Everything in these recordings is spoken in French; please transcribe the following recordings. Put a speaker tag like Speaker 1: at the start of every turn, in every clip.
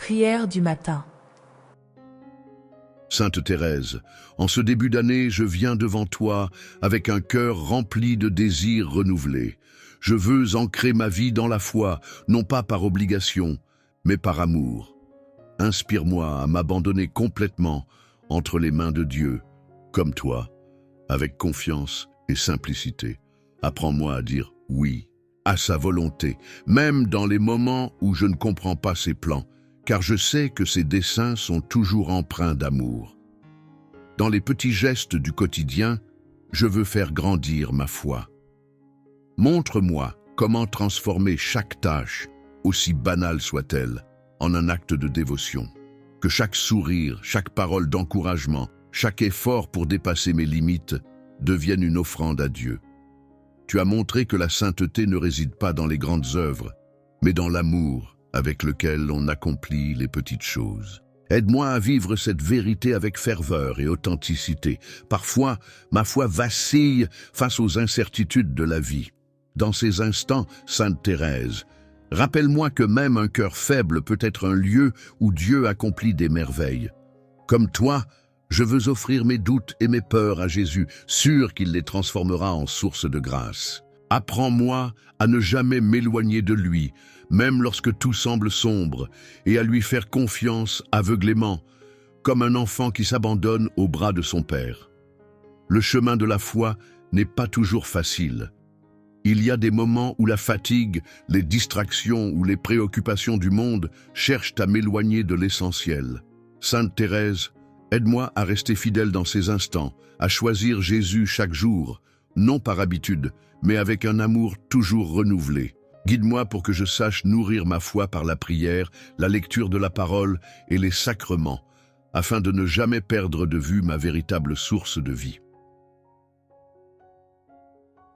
Speaker 1: Prière du matin.
Speaker 2: Sainte Thérèse, en ce début d'année, je viens devant toi avec un cœur rempli de désirs renouvelés. Je veux ancrer ma vie dans la foi, non pas par obligation, mais par amour. Inspire-moi à m'abandonner complètement entre les mains de Dieu, comme toi, avec confiance et simplicité. Apprends-moi à dire oui à sa volonté, même dans les moments où je ne comprends pas ses plans, car je sais que ses desseins sont toujours empreints d'amour. Dans les petits gestes du quotidien, je veux faire grandir ma foi. Montre-moi comment transformer chaque tâche, aussi banale soit-elle, en un acte de dévotion. Que chaque sourire, chaque parole d'encouragement, chaque effort pour dépasser mes limites devienne une offrande à Dieu. Tu as montré que la sainteté ne réside pas dans les grandes œuvres, mais dans l'amour avec lequel on accomplit les petites choses. Aide-moi à vivre cette vérité avec ferveur et authenticité. Parfois, ma foi vacille face aux incertitudes de la vie. Dans ces instants, Sainte Thérèse, rappelle-moi que même un cœur faible peut être un lieu où Dieu accomplit des merveilles. Comme toi, je veux offrir mes doutes et mes peurs à Jésus, sûr qu'il les transformera en source de grâce. Apprends-moi à ne jamais m'éloigner de lui, même lorsque tout semble sombre, et à lui faire confiance aveuglément, comme un enfant qui s'abandonne aux bras de son père. Le chemin de la foi n'est pas toujours facile. Il y a des moments où la fatigue, les distractions ou les préoccupations du monde cherchent à m'éloigner de l'essentiel. Sainte Thérèse, aide-moi à rester fidèle dans ces instants, à choisir Jésus chaque jour, non par habitude, mais avec un amour toujours renouvelé. Guide-moi pour que je sache nourrir ma foi par la prière, la lecture de la parole et les sacrements, afin de ne jamais perdre de vue ma véritable source de vie.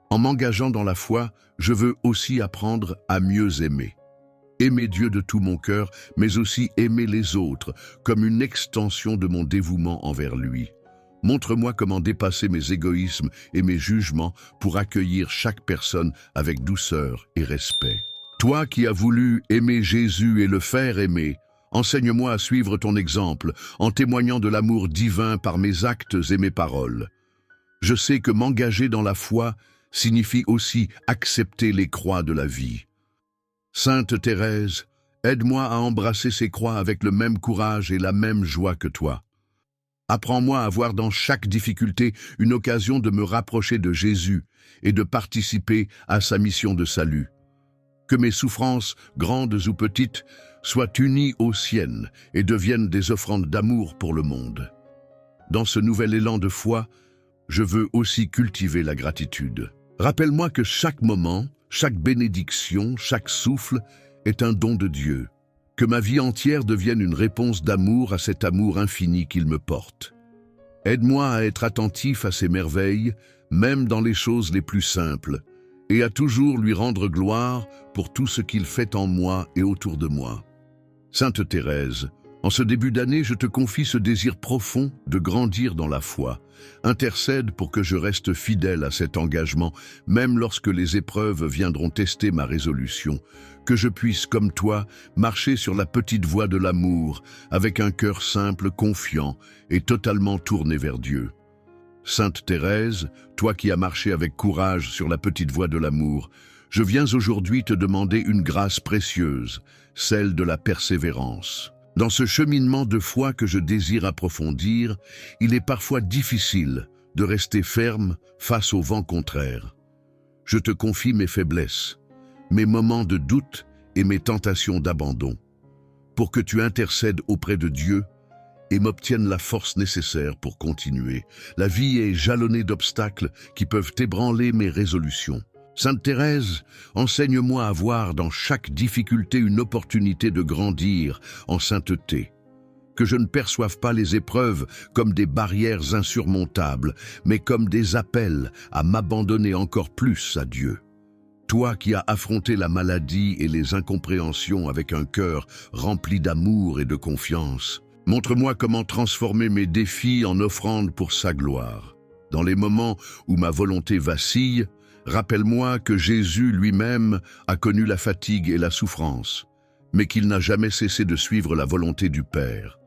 Speaker 2: En m'engageant dans la foi, je veux aussi apprendre à mieux aimer. Aimer Dieu de tout mon cœur, mais aussi aimer les autres, comme une extension de mon dévouement envers lui. Montre-moi comment dépasser mes égoïsmes et mes jugements pour accueillir chaque personne avec douceur et respect. Toi qui as voulu aimer Jésus et le faire aimer, enseigne-moi à suivre ton exemple, en témoignant de l'amour divin par mes actes et mes paroles. Je sais que m'engager dans la foi signifie aussi accepter les croix de la vie. Sainte Thérèse, aide-moi à embrasser ces croix avec le même courage et la même joie que toi. Apprends-moi à voir dans chaque difficulté une occasion de me rapprocher de Jésus et de participer à sa mission de salut. Que mes souffrances, grandes ou petites, soient unies aux siennes et deviennent des offrandes d'amour pour le monde. Dans ce nouvel élan de foi, je veux aussi cultiver la gratitude. Rappelle-moi que chaque moment, chaque bénédiction, chaque souffle est un don de Dieu. Que ma vie entière devienne une réponse d'amour à cet amour infini qu'il me porte. Aide-moi à être attentif à ses merveilles, même dans les choses les plus simples, et à toujours lui rendre gloire pour tout ce qu'il fait en moi et autour de moi. Sainte Thérèse, en ce début d'année, je te confie ce désir profond de grandir dans la foi. Intercède pour que je reste fidèle à cet engagement, même lorsque les épreuves viendront tester ma résolution. Que je puisse, comme toi, marcher sur la petite voie de l'amour, avec un cœur simple, confiant et totalement tourné vers Dieu. Sainte Thérèse, toi qui as marché avec courage sur la petite voie de l'amour, je viens aujourd'hui te demander une grâce précieuse, celle de la persévérance. Dans ce cheminement de foi que je désire approfondir, il est parfois difficile de rester ferme face au vent contraire. Je te confie mes faiblesses, mes moments de doute et mes tentations d'abandon, pour que tu intercèdes auprès de Dieu et m'obtiennes la force nécessaire pour continuer. La vie est jalonnée d'obstacles qui peuvent ébranler mes résolutions. Sainte Thérèse, enseigne-moi à voir dans chaque difficulté une opportunité de grandir en sainteté. Que je ne perçoive pas les épreuves comme des barrières insurmontables, mais comme des appels à m'abandonner encore plus à Dieu. Toi qui as affronté la maladie et les incompréhensions avec un cœur rempli d'amour et de confiance, montre-moi comment transformer mes défis en offrandes pour sa gloire. Dans les moments où ma volonté vacille, rappelle-moi que Jésus lui-même a connu la fatigue et la souffrance, mais qu'il n'a jamais cessé de suivre la volonté du Père.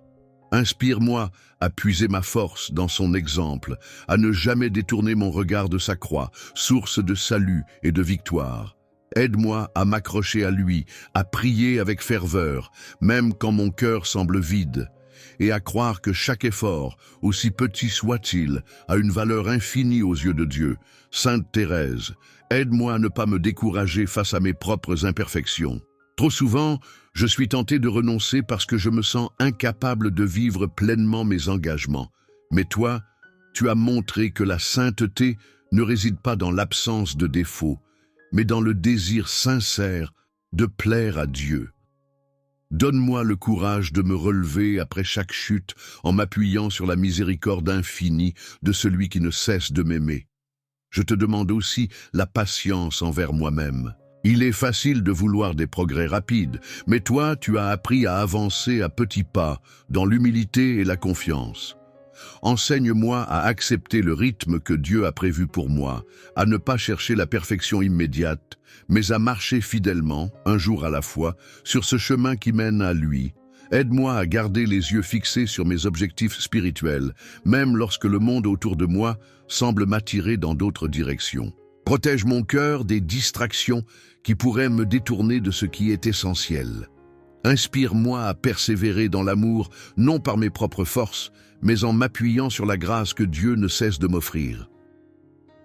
Speaker 2: Inspire-moi à puiser ma force dans son exemple, à ne jamais détourner mon regard de sa croix, source de salut et de victoire. Aide-moi à m'accrocher à lui, à prier avec ferveur, même quand mon cœur semble vide, et à croire que chaque effort, aussi petit soit-il, a une valeur infinie aux yeux de Dieu. Sainte Thérèse, aide-moi à ne pas me décourager face à mes propres imperfections. Trop souvent, je suis tenté de renoncer parce que je me sens incapable de vivre pleinement mes engagements. Mais toi, tu as montré que la sainteté ne réside pas dans l'absence de défauts, mais dans le désir sincère de plaire à Dieu. Donne-moi le courage de me relever après chaque chute en m'appuyant sur la miséricorde infinie de celui qui ne cesse de m'aimer. Je te demande aussi la patience envers moi-même. Il est facile de vouloir des progrès rapides, mais toi, tu as appris à avancer à petits pas, dans l'humilité et la confiance. Enseigne-moi à accepter le rythme que Dieu a prévu pour moi, à ne pas chercher la perfection immédiate, mais à marcher fidèlement, un jour à la fois, sur ce chemin qui mène à lui. Aide-moi à garder les yeux fixés sur mes objectifs spirituels, même lorsque le monde autour de moi semble m'attirer dans d'autres directions. Protège mon cœur des distractions qui pourraient me détourner de ce qui est essentiel. Inspire-moi à persévérer dans l'amour, non par mes propres forces, mais en m'appuyant sur la grâce que Dieu ne cesse de m'offrir.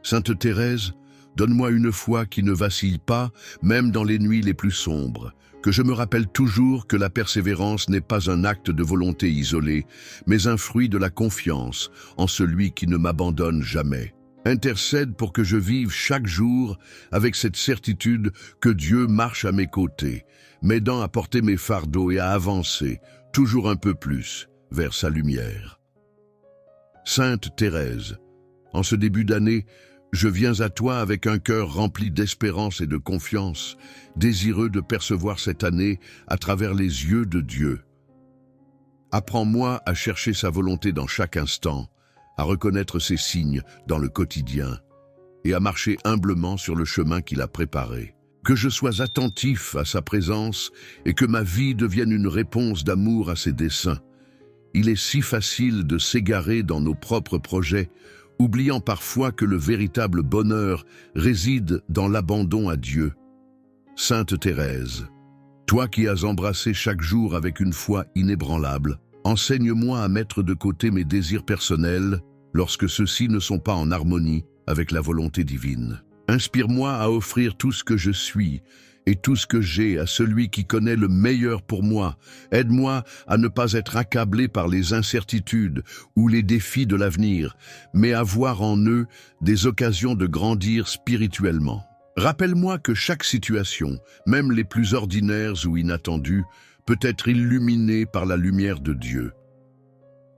Speaker 2: Sainte Thérèse, donne-moi une foi qui ne vacille pas, même dans les nuits les plus sombres, que je me rappelle toujours que la persévérance n'est pas un acte de volonté isolé, mais un fruit de la confiance en celui qui ne m'abandonne jamais. Intercède pour que je vive chaque jour avec cette certitude que Dieu marche à mes côtés, m'aidant à porter mes fardeaux et à avancer, toujours un peu plus, vers sa lumière. Sainte Thérèse, en ce début d'année, je viens à toi avec un cœur rempli d'espérance et de confiance, désireux de percevoir cette année à travers les yeux de Dieu. Apprends-moi à chercher sa volonté dans chaque instant, à reconnaître ses signes dans le quotidien et à marcher humblement sur le chemin qu'il a préparé. Que je sois attentif à sa présence et que ma vie devienne une réponse d'amour à ses desseins. Il est si facile de s'égarer dans nos propres projets, oubliant parfois que le véritable bonheur réside dans l'abandon à Dieu. Sainte Thérèse, toi qui as embrassé chaque jour avec une foi inébranlable, enseigne-moi à mettre de côté mes désirs personnels lorsque ceux-ci ne sont pas en harmonie avec la volonté divine. Inspire-moi à offrir tout ce que je suis et tout ce que j'ai à celui qui connaît le meilleur pour moi. Aide-moi à ne pas être accablé par les incertitudes ou les défis de l'avenir, mais à voir en eux des occasions de grandir spirituellement. Rappelle-moi que chaque situation, même les plus ordinaires ou inattendues, peut être illuminée par la lumière de Dieu.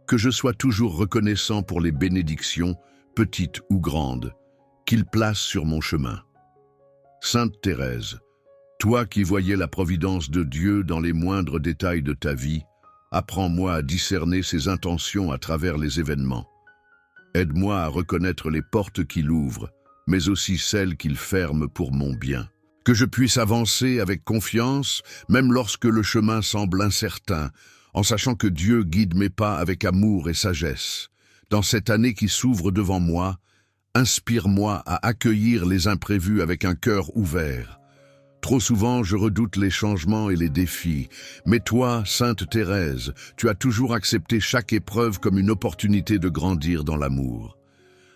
Speaker 2: Que je sois toujours reconnaissant pour les bénédictions, petites ou grandes, qu'il place sur mon chemin. Sainte Thérèse, toi qui voyais la providence de Dieu dans les moindres détails de ta vie, apprends-moi à discerner ses intentions à travers les événements. Aide-moi à reconnaître les portes qu'il ouvre, mais aussi celles qu'il ferme pour mon bien. Que je puisse avancer avec confiance, même lorsque le chemin semble incertain, en sachant que Dieu guide mes pas avec amour et sagesse. Dans cette année qui s'ouvre devant moi, inspire-moi à accueillir les imprévus avec un cœur ouvert. Trop souvent, je redoute les changements et les défis, mais toi, Sainte Thérèse, tu as toujours accepté chaque épreuve comme une opportunité de grandir dans l'amour.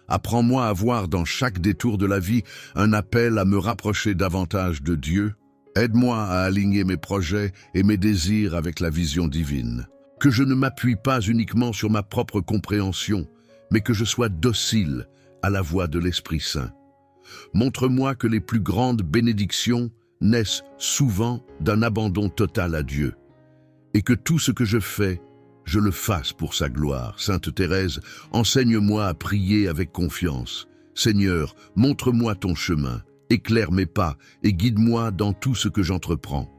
Speaker 2: Apprends-moi à voir dans chaque détour de la vie un appel à me rapprocher davantage de Dieu. Aide-moi à aligner mes projets et mes désirs avec la vision divine. Que je ne m'appuie pas uniquement sur ma propre compréhension, mais que je sois docile à la voix de l'Esprit Saint. Montre-moi que les plus grandes bénédictions naissent souvent d'un abandon total à Dieu, et que tout ce que je fais, je le fasse pour sa gloire. Sainte Thérèse, enseigne-moi à prier avec confiance. Seigneur, montre-moi ton chemin, éclaire mes pas et guide-moi dans tout ce que j'entreprends.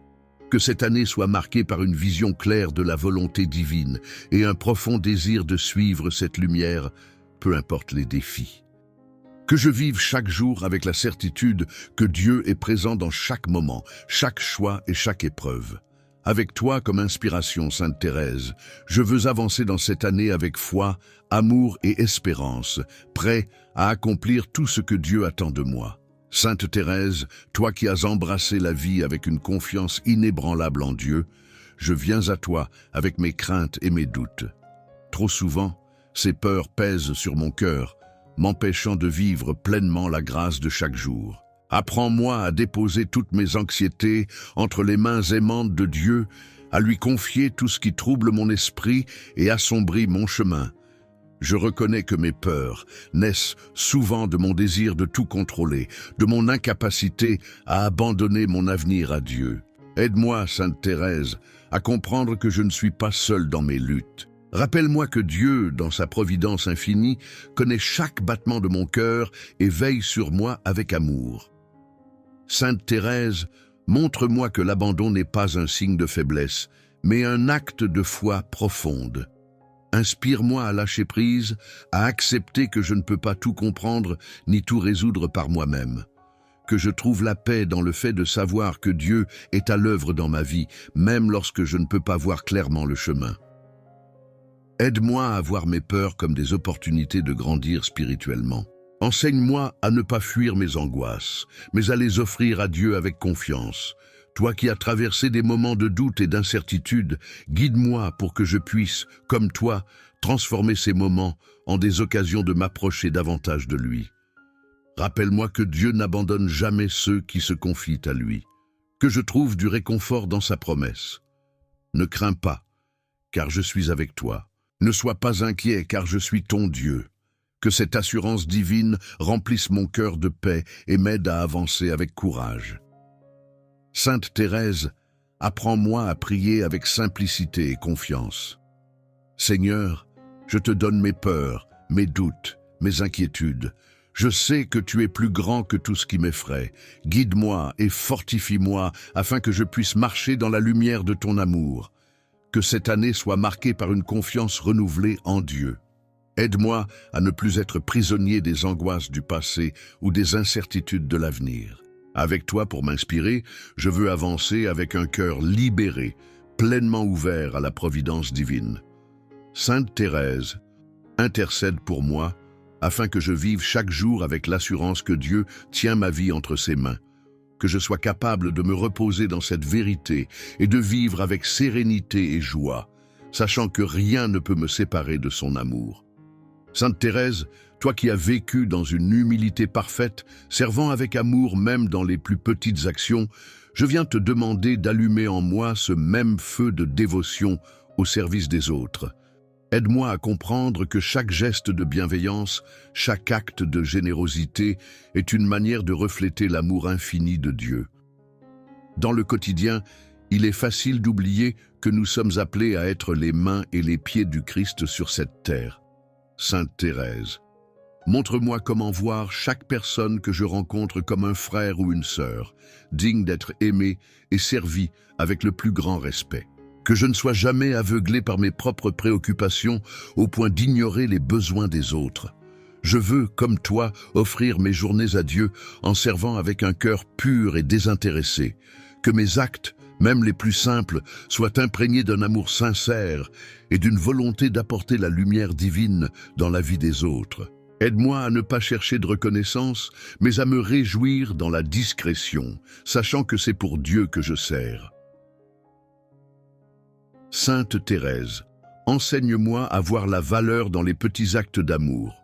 Speaker 2: Que cette année soit marquée par une vision claire de la volonté divine et un profond désir de suivre cette lumière, peu importe les défis. Que je vive chaque jour avec la certitude que Dieu est présent dans chaque moment, chaque choix et chaque épreuve. Avec toi comme inspiration, Sainte Thérèse, je veux avancer dans cette année avec foi, amour et espérance, prêt à accomplir tout ce que Dieu attend de moi. Sainte Thérèse, toi qui as embrassé la vie avec une confiance inébranlable en Dieu, je viens à toi avec mes craintes et mes doutes. Trop souvent, ces peurs pèsent sur mon cœur, m'empêchant de vivre pleinement la grâce de chaque jour. Apprends-moi à déposer toutes mes anxiétés entre les mains aimantes de Dieu, à lui confier tout ce qui trouble mon esprit et assombrit mon chemin. Je reconnais que mes peurs naissent souvent de mon désir de tout contrôler, de mon incapacité à abandonner mon avenir à Dieu. Aide-moi, Sainte Thérèse, à comprendre que je ne suis pas seul dans mes luttes. Rappelle-moi que Dieu, dans sa providence infinie, connaît chaque battement de mon cœur et veille sur moi avec amour. Sainte Thérèse, montre-moi que l'abandon n'est pas un signe de faiblesse, mais un acte de foi profonde. Inspire-moi à lâcher prise, à accepter que je ne peux pas tout comprendre ni tout résoudre par moi-même. Que je trouve la paix dans le fait de savoir que Dieu est à l'œuvre dans ma vie, même lorsque je ne peux pas voir clairement le chemin. Aide-moi à voir mes peurs comme des opportunités de grandir spirituellement. Enseigne-moi à ne pas fuir mes angoisses, mais à les offrir à Dieu avec confiance. Toi qui as traversé des moments de doute et d'incertitude, guide-moi pour que je puisse, comme toi, transformer ces moments en des occasions de m'approcher davantage de lui. Rappelle-moi que Dieu n'abandonne jamais ceux qui se confient à lui, que je trouve du réconfort dans sa promesse. Ne crains pas, car je suis avec toi. Ne sois pas inquiet, car je suis ton Dieu. Que cette assurance divine remplisse mon cœur de paix et m'aide à avancer avec courage. Sainte Thérèse, apprends-moi à prier avec simplicité et confiance. Seigneur, je te donne mes peurs, mes doutes, mes inquiétudes. Je sais que tu es plus grand que tout ce qui m'effraie. Guide-moi et fortifie-moi afin que je puisse marcher dans la lumière de ton amour. Que cette année soit marquée par une confiance renouvelée en Dieu. Aide-moi à ne plus être prisonnier des angoisses du passé ou des incertitudes de l'avenir. Avec toi pour m'inspirer, je veux avancer avec un cœur libéré, pleinement ouvert à la providence divine. Sainte Thérèse, intercède pour moi, afin que je vive chaque jour avec l'assurance que Dieu tient ma vie entre ses mains, que je sois capable de me reposer dans cette vérité et de vivre avec sérénité et joie, sachant que rien ne peut me séparer de son amour. Sainte Thérèse, toi qui as vécu dans une humilité parfaite, servant avec amour même dans les plus petites actions, je viens te demander d'allumer en moi ce même feu de dévotion au service des autres. Aide-moi à comprendre que chaque geste de bienveillance, chaque acte de générosité est une manière de refléter l'amour infini de Dieu. Dans le quotidien, il est facile d'oublier que nous sommes appelés à être les mains et les pieds du Christ sur cette terre. Sainte Thérèse, montre-moi comment voir chaque personne que je rencontre comme un frère ou une sœur, digne d'être aimé et servi avec le plus grand respect. Que je ne sois jamais aveuglé par mes propres préoccupations au point d'ignorer les besoins des autres. Je veux, comme toi, offrir mes journées à Dieu en servant avec un cœur pur et désintéressé. Que mes actes, même les plus simples, soient imprégnés d'un amour sincère et d'une volonté d'apporter la lumière divine dans la vie des autres. Aide-moi à ne pas chercher de reconnaissance, mais à me réjouir dans la discrétion, sachant que c'est pour Dieu que je sers. Sainte Thérèse, enseigne-moi à voir la valeur dans les petits actes d'amour.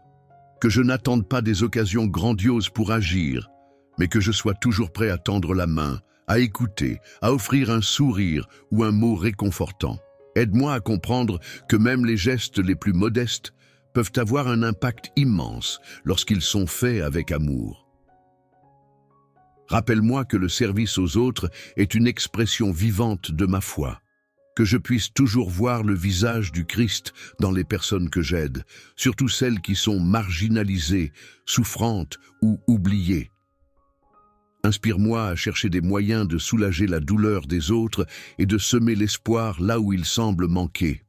Speaker 2: Que je n'attende pas des occasions grandioses pour agir, mais que je sois toujours prêt à tendre la main, à écouter, à offrir un sourire ou un mot réconfortant. Aide-moi à comprendre que même les gestes les plus modestes peuvent avoir un impact immense lorsqu'ils sont faits avec amour. Rappelle-moi que le service aux autres est une expression vivante de ma foi. Que je puisse toujours voir le visage du Christ dans les personnes que j'aide, surtout celles qui sont marginalisées, souffrantes ou oubliées. Inspire-moi à chercher des moyens de soulager la douleur des autres et de semer l'espoir là où il semble manquer.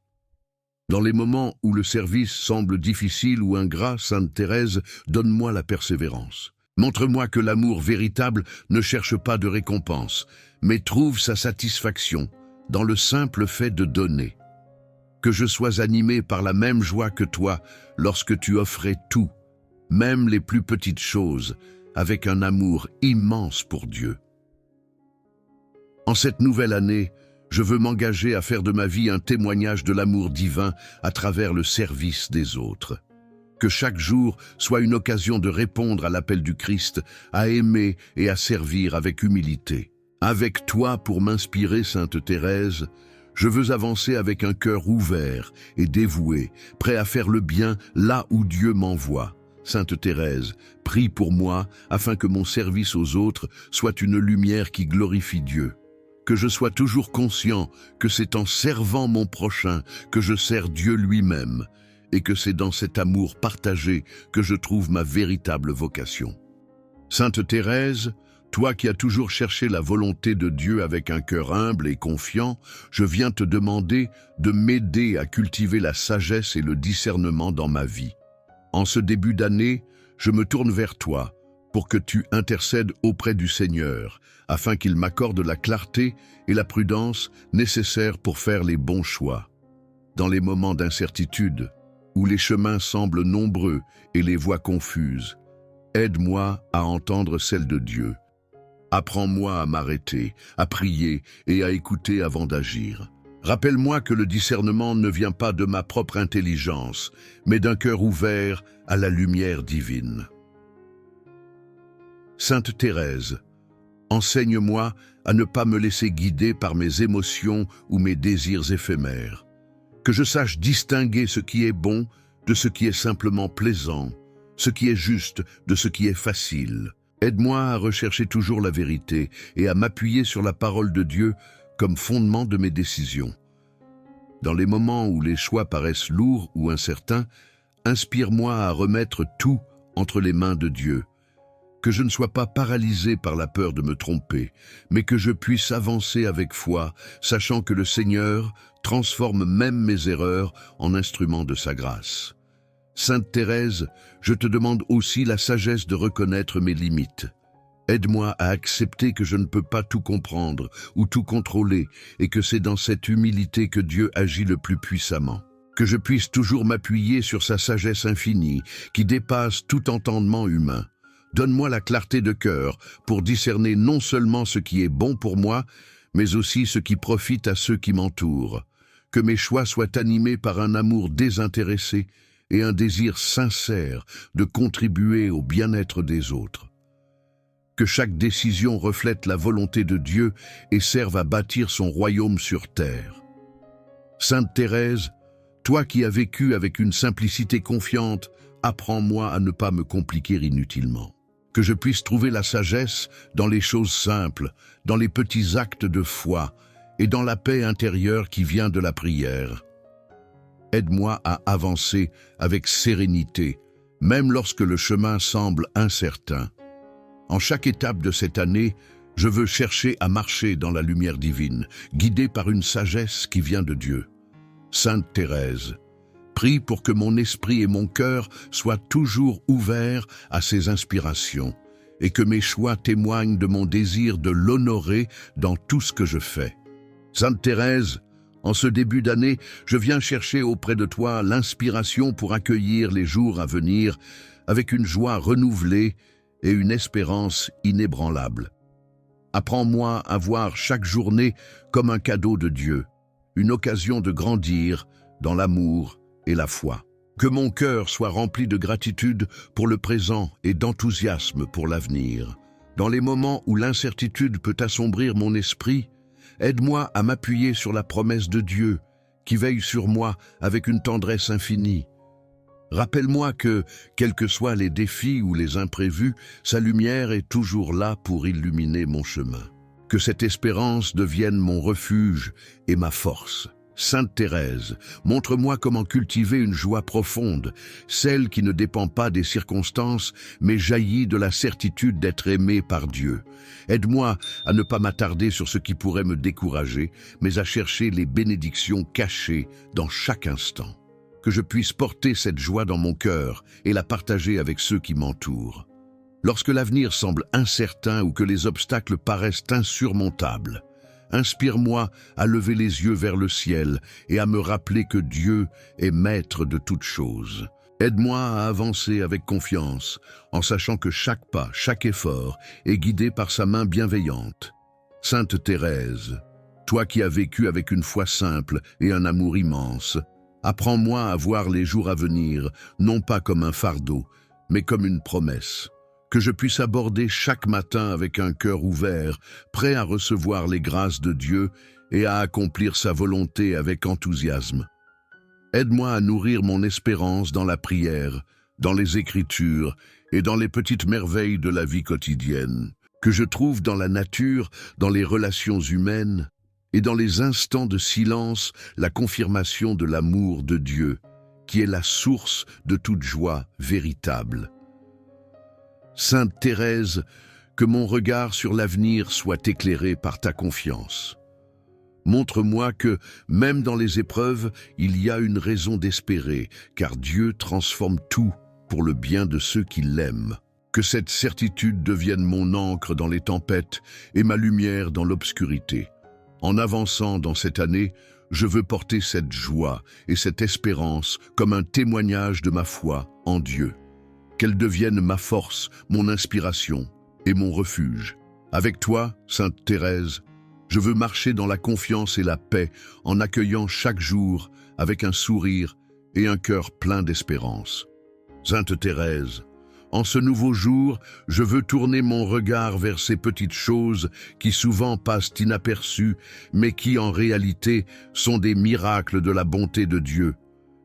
Speaker 2: Dans les moments où le service semble difficile ou ingrat, Sainte Thérèse, donne-moi la persévérance. Montre-moi que l'amour véritable ne cherche pas de récompense, mais trouve sa satisfaction dans le simple fait de donner. Que je sois animé par la même joie que toi lorsque tu offrais tout, même les plus petites choses, avec un amour immense pour Dieu. En cette nouvelle année, je veux m'engager à faire de ma vie un témoignage de l'amour divin à travers le service des autres. Que chaque jour soit une occasion de répondre à l'appel du Christ, à aimer et à servir avec humilité. Avec toi pour m'inspirer, Sainte Thérèse, je veux avancer avec un cœur ouvert et dévoué, prêt à faire le bien là où Dieu m'envoie. Sainte Thérèse, prie pour moi afin que mon service aux autres soit une lumière qui glorifie Dieu. Que je sois toujours conscient que c'est en servant mon prochain que je sers Dieu lui-même, et que c'est dans cet amour partagé que je trouve ma véritable vocation. Sainte Thérèse, toi qui as toujours cherché la volonté de Dieu avec un cœur humble et confiant, je viens te demander de m'aider à cultiver la sagesse et le discernement dans ma vie. En ce début d'année, je me tourne vers toi pour que tu intercèdes auprès du Seigneur, afin qu'il m'accorde la clarté et la prudence nécessaires pour faire les bons choix. Dans les moments d'incertitude, où les chemins semblent nombreux et les voies confuses, aide-moi à entendre celle de Dieu. Apprends-moi à m'arrêter, à prier et à écouter avant d'agir. Rappelle-moi que le discernement ne vient pas de ma propre intelligence, mais d'un cœur ouvert à la lumière divine. Sainte Thérèse, enseigne-moi à ne pas me laisser guider par mes émotions ou mes désirs éphémères. Que je sache distinguer ce qui est bon de ce qui est simplement plaisant, ce qui est juste de ce qui est facile. Aide-moi à rechercher toujours la vérité et à m'appuyer sur la parole de Dieu comme fondement de mes décisions. Dans les moments où les choix paraissent lourds ou incertains, inspire-moi à remettre tout entre les mains de Dieu. Que je ne sois pas paralysé par la peur de me tromper, mais que je puisse avancer avec foi, sachant que le Seigneur transforme même mes erreurs en instruments de sa grâce. Sainte Thérèse, je te demande aussi la sagesse de reconnaître mes limites. Aide-moi à accepter que je ne peux pas tout comprendre ou tout contrôler et que c'est dans cette humilité que Dieu agit le plus puissamment. Que je puisse toujours m'appuyer sur sa sagesse infinie qui dépasse tout entendement humain. Donne-moi la clarté de cœur pour discerner non seulement ce qui est bon pour moi, mais aussi ce qui profite à ceux qui m'entourent. Que mes choix soient animés par un amour désintéressé et un désir sincère de contribuer au bien-être des autres. Que chaque décision reflète la volonté de Dieu et serve à bâtir son royaume sur terre. Sainte Thérèse, toi qui as vécu avec une simplicité confiante, apprends-moi à ne pas me compliquer inutilement. Que je puisse trouver la sagesse dans les choses simples, dans les petits actes de foi et dans la paix intérieure qui vient de la prière. Aide-moi à avancer avec sérénité, même lorsque le chemin semble incertain. En chaque étape de cette année, je veux chercher à marcher dans la lumière divine, guidé par une sagesse qui vient de Dieu. Sainte Thérèse, prie pour que mon esprit et mon cœur soient toujours ouverts à ces inspirations et que mes choix témoignent de mon désir de l'honorer dans tout ce que je fais. Sainte Thérèse, en ce début d'année, je viens chercher auprès de toi l'inspiration pour accueillir les jours à venir avec une joie renouvelée et une espérance inébranlable. Apprends-moi à voir chaque journée comme un cadeau de Dieu, une occasion de grandir dans l'amour et la foi. Que mon cœur soit rempli de gratitude pour le présent et d'enthousiasme pour l'avenir. Dans les moments où l'incertitude peut assombrir mon esprit, aide-moi à m'appuyer sur la promesse de Dieu qui veille sur moi avec une tendresse infinie. Rappelle-moi que, quels que soient les défis ou les imprévus, sa lumière est toujours là pour illuminer mon chemin. Que cette espérance devienne mon refuge et ma force. Sainte Thérèse, montre-moi comment cultiver une joie profonde, celle qui ne dépend pas des circonstances, mais jaillit de la certitude d'être aimé par Dieu. Aide-moi à ne pas m'attarder sur ce qui pourrait me décourager, mais à chercher les bénédictions cachées dans chaque instant. Que je puisse porter cette joie dans mon cœur et la partager avec ceux qui m'entourent. Lorsque l'avenir semble incertain ou que les obstacles paraissent insurmontables, Inspire-moi à lever les yeux vers le ciel et à me rappeler que Dieu est maître de toutes choses. Aide-moi à avancer avec confiance, en sachant que chaque pas, chaque effort est guidé par sa main bienveillante. Sainte Thérèse, toi qui as vécu avec une foi simple et un amour immense, apprends-moi à voir les jours à venir, non pas comme un fardeau, mais comme une promesse. Que je puisse aborder chaque matin avec un cœur ouvert, prêt à recevoir les grâces de Dieu et à accomplir sa volonté avec enthousiasme. Aide-moi à nourrir mon espérance dans la prière, dans les Écritures et dans les petites merveilles de la vie quotidienne, que je trouve dans la nature, dans les relations humaines et dans les instants de silence la confirmation de l'amour de Dieu, qui est la source de toute joie véritable. Sainte Thérèse, que mon regard sur l'avenir soit éclairé par ta confiance. Montre-moi que, même dans les épreuves, il y a une raison d'espérer, car Dieu transforme tout pour le bien de ceux qui l'aiment. Que cette certitude devienne mon encre dans les tempêtes et ma lumière dans l'obscurité. En avançant dans cette année, je veux porter cette joie et cette espérance comme un témoignage de ma foi en Dieu. Qu'elle devienne ma force, mon inspiration et mon refuge. Avec toi, Sainte Thérèse, je veux marcher dans la confiance et la paix en accueillant chaque jour avec un sourire et un cœur plein d'espérance. Sainte Thérèse, en ce nouveau jour, je veux tourner mon regard vers ces petites choses qui souvent passent inaperçues, mais qui en réalité sont des miracles de la bonté de Dieu.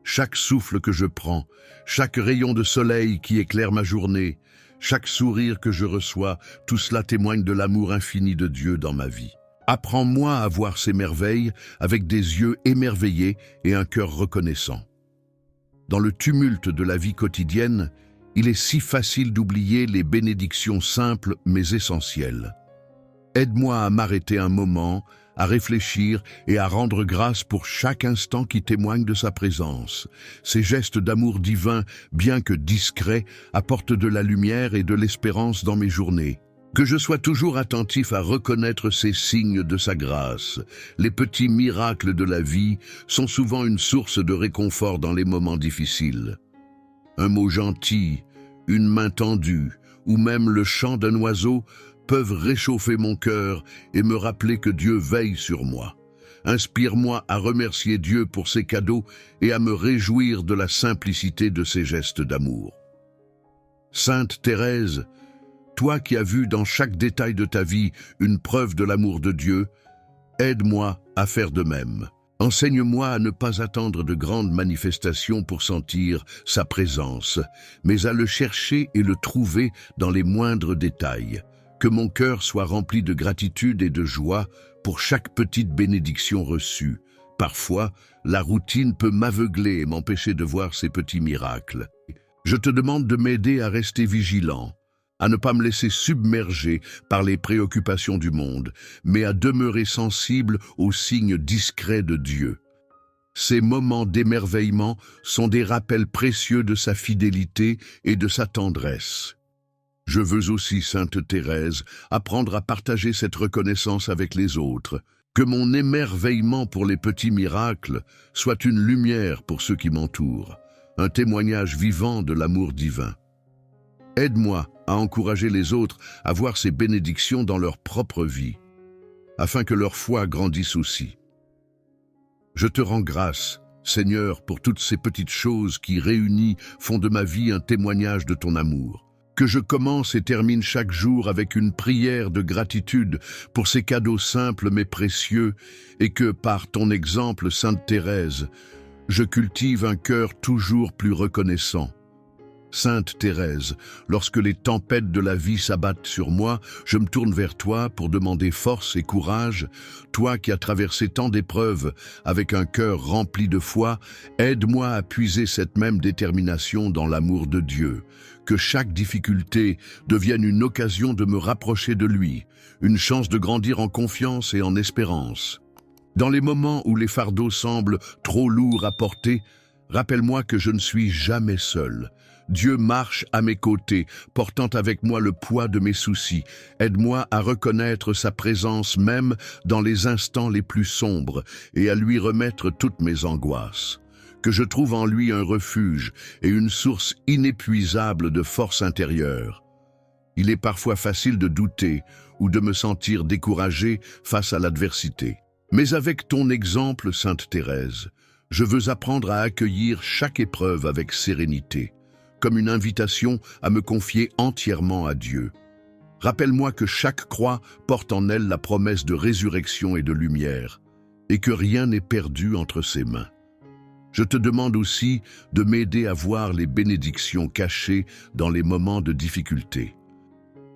Speaker 2: Chaque souffle que je prends, chaque rayon de soleil qui éclaire ma journée, chaque sourire que je reçois, tout cela témoigne de l'amour infini de Dieu dans ma vie. Apprends-moi à voir ces merveilles avec des yeux émerveillés et un cœur reconnaissant. Dans le tumulte de la vie quotidienne, il est si facile d'oublier les bénédictions simples mais essentielles. Aide-moi à m'arrêter un moment, à réfléchir et à rendre grâce pour chaque instant qui témoigne de sa présence. Ces gestes d'amour divin, bien que discrets, apportent de la lumière et de l'espérance dans mes journées. Que je sois toujours attentif à reconnaître ces signes de sa grâce. Les petits miracles de la vie sont souvent une source de réconfort dans les moments difficiles. Un mot gentil, une main tendue, ou même le chant d'un oiseau peuvent réchauffer mon cœur et me rappeler que Dieu veille sur moi. Inspire-moi à remercier Dieu pour ses cadeaux et à me réjouir de la simplicité de ses gestes d'amour. Sainte Thérèse, toi qui as vu dans chaque détail de ta vie une preuve de l'amour de Dieu, aide-moi à faire de même. Enseigne-moi à ne pas attendre de grandes manifestations pour sentir sa présence, mais à le chercher et le trouver dans les moindres détails. Que mon cœur soit rempli de gratitude et de joie pour chaque petite bénédiction reçue. Parfois, la routine peut m'aveugler et m'empêcher de voir ces petits miracles. Je te demande de m'aider à rester vigilant, à ne pas me laisser submerger par les préoccupations du monde, mais à demeurer sensible aux signes discrets de Dieu. Ces moments d'émerveillement sont des rappels précieux de sa fidélité et de sa tendresse. Je veux aussi, Sainte Thérèse, apprendre à partager cette reconnaissance avec les autres. Que mon émerveillement pour les petits miracles soit une lumière pour ceux qui m'entourent, un témoignage vivant de l'amour divin. Aide-moi à encourager les autres à voir ces bénédictions dans leur propre vie, afin que leur foi grandisse aussi. Je te rends grâce, Seigneur, pour toutes ces petites choses qui, réunies, font de ma vie un témoignage de ton amour. Que je commence et termine chaque jour avec une prière de gratitude pour ces cadeaux simples mais précieux, et que, par ton exemple, Sainte Thérèse, je cultive un cœur toujours plus reconnaissant. Sainte Thérèse, lorsque les tempêtes de la vie s'abattent sur moi, je me tourne vers toi pour demander force et courage. Toi qui as traversé tant d'épreuves avec un cœur rempli de foi, aide-moi à puiser cette même détermination dans l'amour de Dieu. Que chaque difficulté devienne une occasion de me rapprocher de lui, une chance de grandir en confiance et en espérance. Dans les moments où les fardeaux semblent trop lourds à porter, rappelle-moi que je ne suis jamais seul. Dieu marche à mes côtés, portant avec moi le poids de mes soucis. Aide-moi à reconnaître sa présence même dans les instants les plus sombres et à lui remettre toutes mes angoisses. Que je trouve en lui un refuge et une source inépuisable de force intérieure. Il est parfois facile de douter ou de me sentir découragé face à l'adversité. Mais avec ton exemple, Sainte Thérèse, je veux apprendre à accueillir chaque épreuve avec sérénité, comme une invitation à me confier entièrement à Dieu. Rappelle-moi que chaque croix porte en elle la promesse de résurrection et de lumière, et que rien n'est perdu entre ses mains. Je te demande aussi de m'aider à voir les bénédictions cachées dans les moments de difficulté.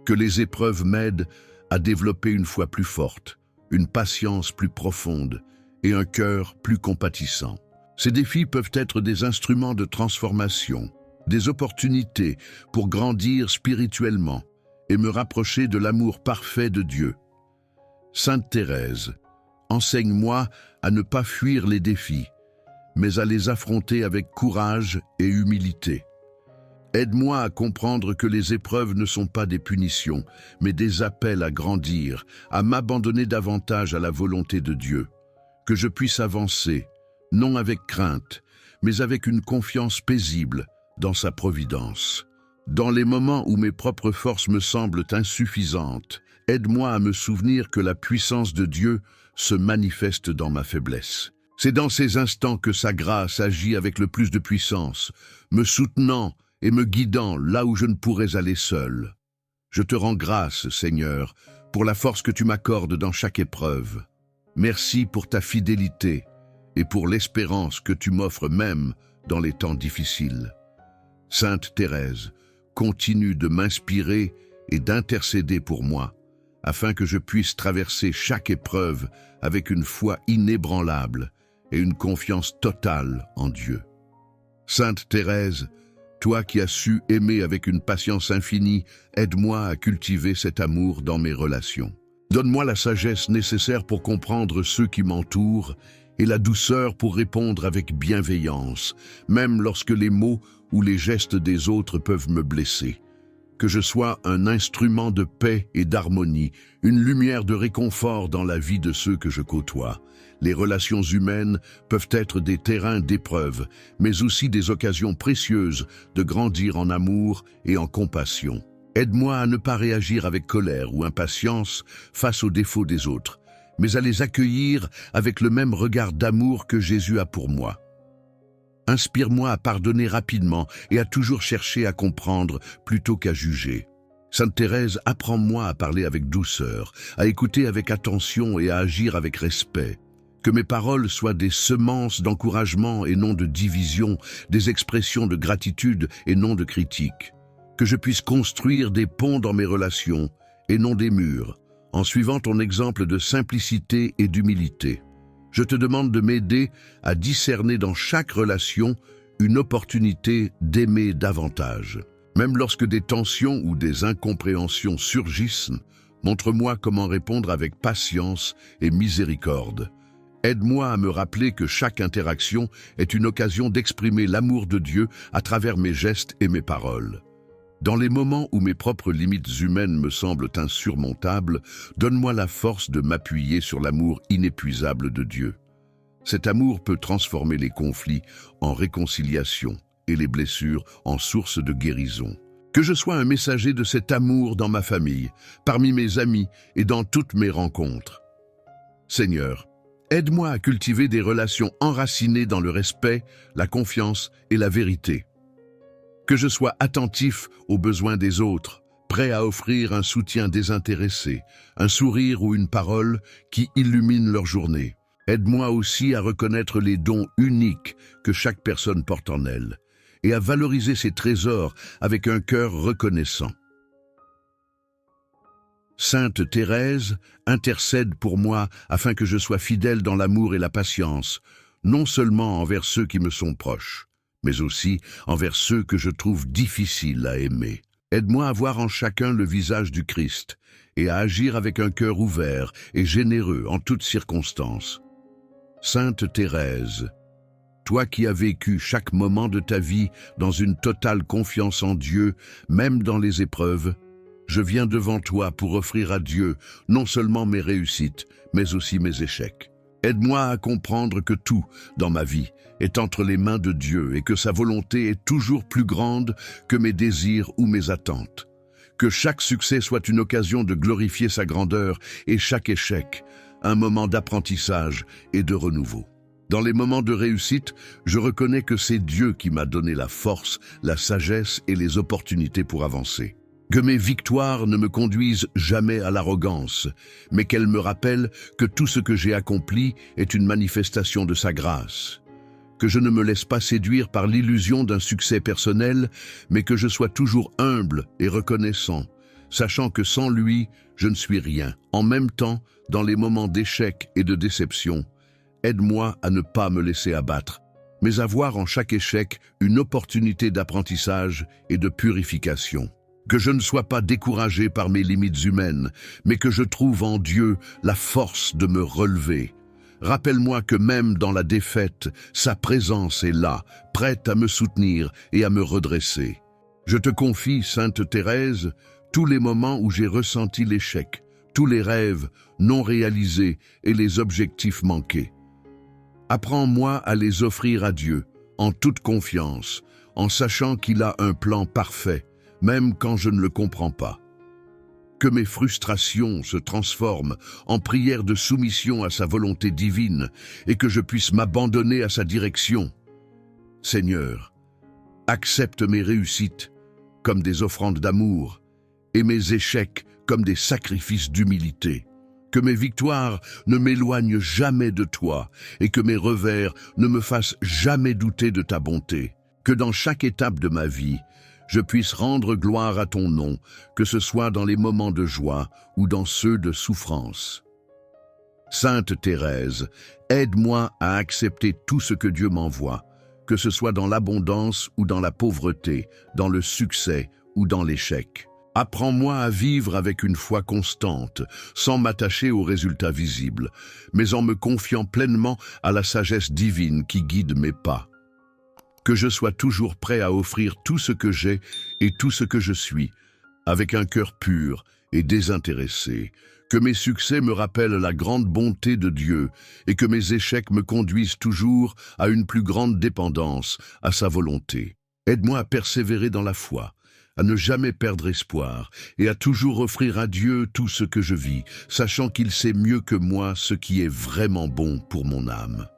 Speaker 2: Que les épreuves m'aident à développer une foi plus forte, une patience plus profonde et un cœur plus compatissant. Ces défis peuvent être des instruments de transformation, des opportunités pour grandir spirituellement et me rapprocher de l'amour parfait de Dieu. Sainte Thérèse, enseigne-moi à ne pas fuir les défis, mais à les affronter avec courage et humilité. Aide-moi à comprendre que les épreuves ne sont pas des punitions, mais des appels à grandir, à m'abandonner davantage à la volonté de Dieu. Que je puisse avancer, non avec crainte, mais avec une confiance paisible dans sa providence. Dans les moments où mes propres forces me semblent insuffisantes, aide-moi à me souvenir que la puissance de Dieu se manifeste dans ma faiblesse. C'est dans ces instants que sa grâce agit avec le plus de puissance, me soutenant et me guidant là où je ne pourrais aller seul. Je te rends grâce, Seigneur, pour la force que tu m'accordes dans chaque épreuve. Merci pour ta fidélité et pour l'espérance que tu m'offres même dans les temps difficiles. Sainte Thérèse, continue de m'inspirer et d'intercéder pour moi, afin que je puisse traverser chaque épreuve avec une foi inébranlable et une confiance totale en Dieu. Sainte Thérèse, toi qui as su aimer avec une patience infinie, aide-moi à cultiver cet amour dans mes relations. Donne-moi la sagesse nécessaire pour comprendre ceux qui m'entourent et la douceur pour répondre avec bienveillance, même lorsque les mots ou les gestes des autres peuvent me blesser. Que je sois un instrument de paix et d'harmonie, une lumière de réconfort dans la vie de ceux que je côtoie. Les relations humaines peuvent être des terrains d'épreuve, mais aussi des occasions précieuses de grandir en amour et en compassion. Aide-moi à ne pas réagir avec colère ou impatience face aux défauts des autres, mais à les accueillir avec le même regard d'amour que Jésus a pour moi. Inspire-moi à pardonner rapidement et à toujours chercher à comprendre plutôt qu'à juger. Sainte Thérèse, apprends-moi à parler avec douceur, à écouter avec attention et à agir avec respect. Que mes paroles soient des semences d'encouragement et non de division, des expressions de gratitude et non de critique. Que je puisse construire des ponts dans mes relations et non des murs, en suivant ton exemple de simplicité et d'humilité. Je te demande de m'aider à discerner dans chaque relation une opportunité d'aimer davantage. Même lorsque des tensions ou des incompréhensions surgissent, montre-moi comment répondre avec patience et miséricorde. Aide-moi à me rappeler que chaque interaction est une occasion d'exprimer l'amour de Dieu à travers mes gestes et mes paroles. Dans les moments où mes propres limites humaines me semblent insurmontables, donne-moi la force de m'appuyer sur l'amour inépuisable de Dieu. Cet amour peut transformer les conflits en réconciliation et les blessures en source de guérison. Que je sois un messager de cet amour dans ma famille, parmi mes amis et dans toutes mes rencontres. Seigneur, aide-moi à cultiver des relations enracinées dans le respect, la confiance et la vérité. Que je sois attentif aux besoins des autres, prêt à offrir un soutien désintéressé, un sourire ou une parole qui illumine leur journée. Aide-moi aussi à reconnaître les dons uniques que chaque personne porte en elle et à valoriser ces trésors avec un cœur reconnaissant. Sainte Thérèse, intercède pour moi afin que je sois fidèle dans l'amour et la patience, non seulement envers ceux qui me sont proches, mais aussi envers ceux que je trouve difficiles à aimer. Aide-moi à voir en chacun le visage du Christ et à agir avec un cœur ouvert et généreux en toutes circonstances. Sainte Thérèse, Toi qui as vécu chaque moment de ta vie dans une totale confiance en Dieu, même dans les épreuves, je viens devant toi pour offrir à Dieu non seulement mes réussites, mais aussi mes échecs. Aide-moi à comprendre que tout, dans ma vie, est entre les mains de Dieu et que sa volonté est toujours plus grande que mes désirs ou mes attentes. Que chaque succès soit une occasion de glorifier sa grandeur et chaque échec, un moment d'apprentissage et de renouveau. Dans les moments de réussite, je reconnais que c'est Dieu qui m'a donné la force, la sagesse et les opportunités pour avancer. Que mes victoires ne me conduisent jamais à l'arrogance, mais qu'elles me rappellent que tout ce que j'ai accompli est une manifestation de sa grâce. Que je ne me laisse pas séduire par l'illusion d'un succès personnel, mais que je sois toujours humble et reconnaissant, sachant que sans lui, je ne suis rien. En même temps, dans les moments d'échec et de déception, aide-moi à ne pas me laisser abattre, mais à voir en chaque échec une opportunité d'apprentissage et de purification. Que je ne sois pas découragé par mes limites humaines, mais que je trouve en Dieu la force de me relever. Rappelle-moi que même dans la défaite, sa présence est là, prête à me soutenir et à me redresser. Je te confie, Sainte Thérèse, tous les moments où j'ai ressenti l'échec, tous les rêves non réalisés et les objectifs manqués. Apprends-moi à les offrir à Dieu, en toute confiance, en sachant qu'il a un plan parfait, même quand je ne le comprends pas. Que mes frustrations se transforment en prières de soumission à sa volonté divine et que je puisse m'abandonner à sa direction. Seigneur, accepte mes réussites comme des offrandes d'amour et mes échecs comme des sacrifices d'humilité. Que mes victoires ne m'éloignent jamais de toi et que mes revers ne me fassent jamais douter de ta bonté. Que dans chaque étape de ma vie, je puisse rendre gloire à ton nom, que ce soit dans les moments de joie ou dans ceux de souffrance. Sainte Thérèse, aide-moi à accepter tout ce que Dieu m'envoie, que ce soit dans l'abondance ou dans la pauvreté, dans le succès ou dans l'échec. Apprends-moi à vivre avec une foi constante, sans m'attacher aux résultats visibles, mais en me confiant pleinement à la sagesse divine qui guide mes pas. Que je sois toujours prêt à offrir tout ce que j'ai et tout ce que je suis, avec un cœur pur et désintéressé. Que mes succès me rappellent la grande bonté de Dieu et que mes échecs me conduisent toujours à une plus grande dépendance à sa volonté. Aide-moi à persévérer dans la foi, à ne jamais perdre espoir et à toujours offrir à Dieu tout ce que je vis, sachant qu'il sait mieux que moi ce qui est vraiment bon pour mon âme.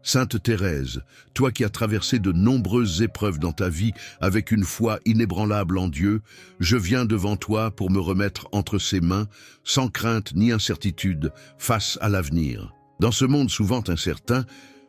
Speaker 2: Sainte Thérèse, toi qui as traversé de nombreuses épreuves dans ta vie avec une foi inébranlable en Dieu, je viens devant toi pour me remettre entre ses mains, sans crainte ni incertitude, face à l'avenir. Dans ce monde souvent incertain,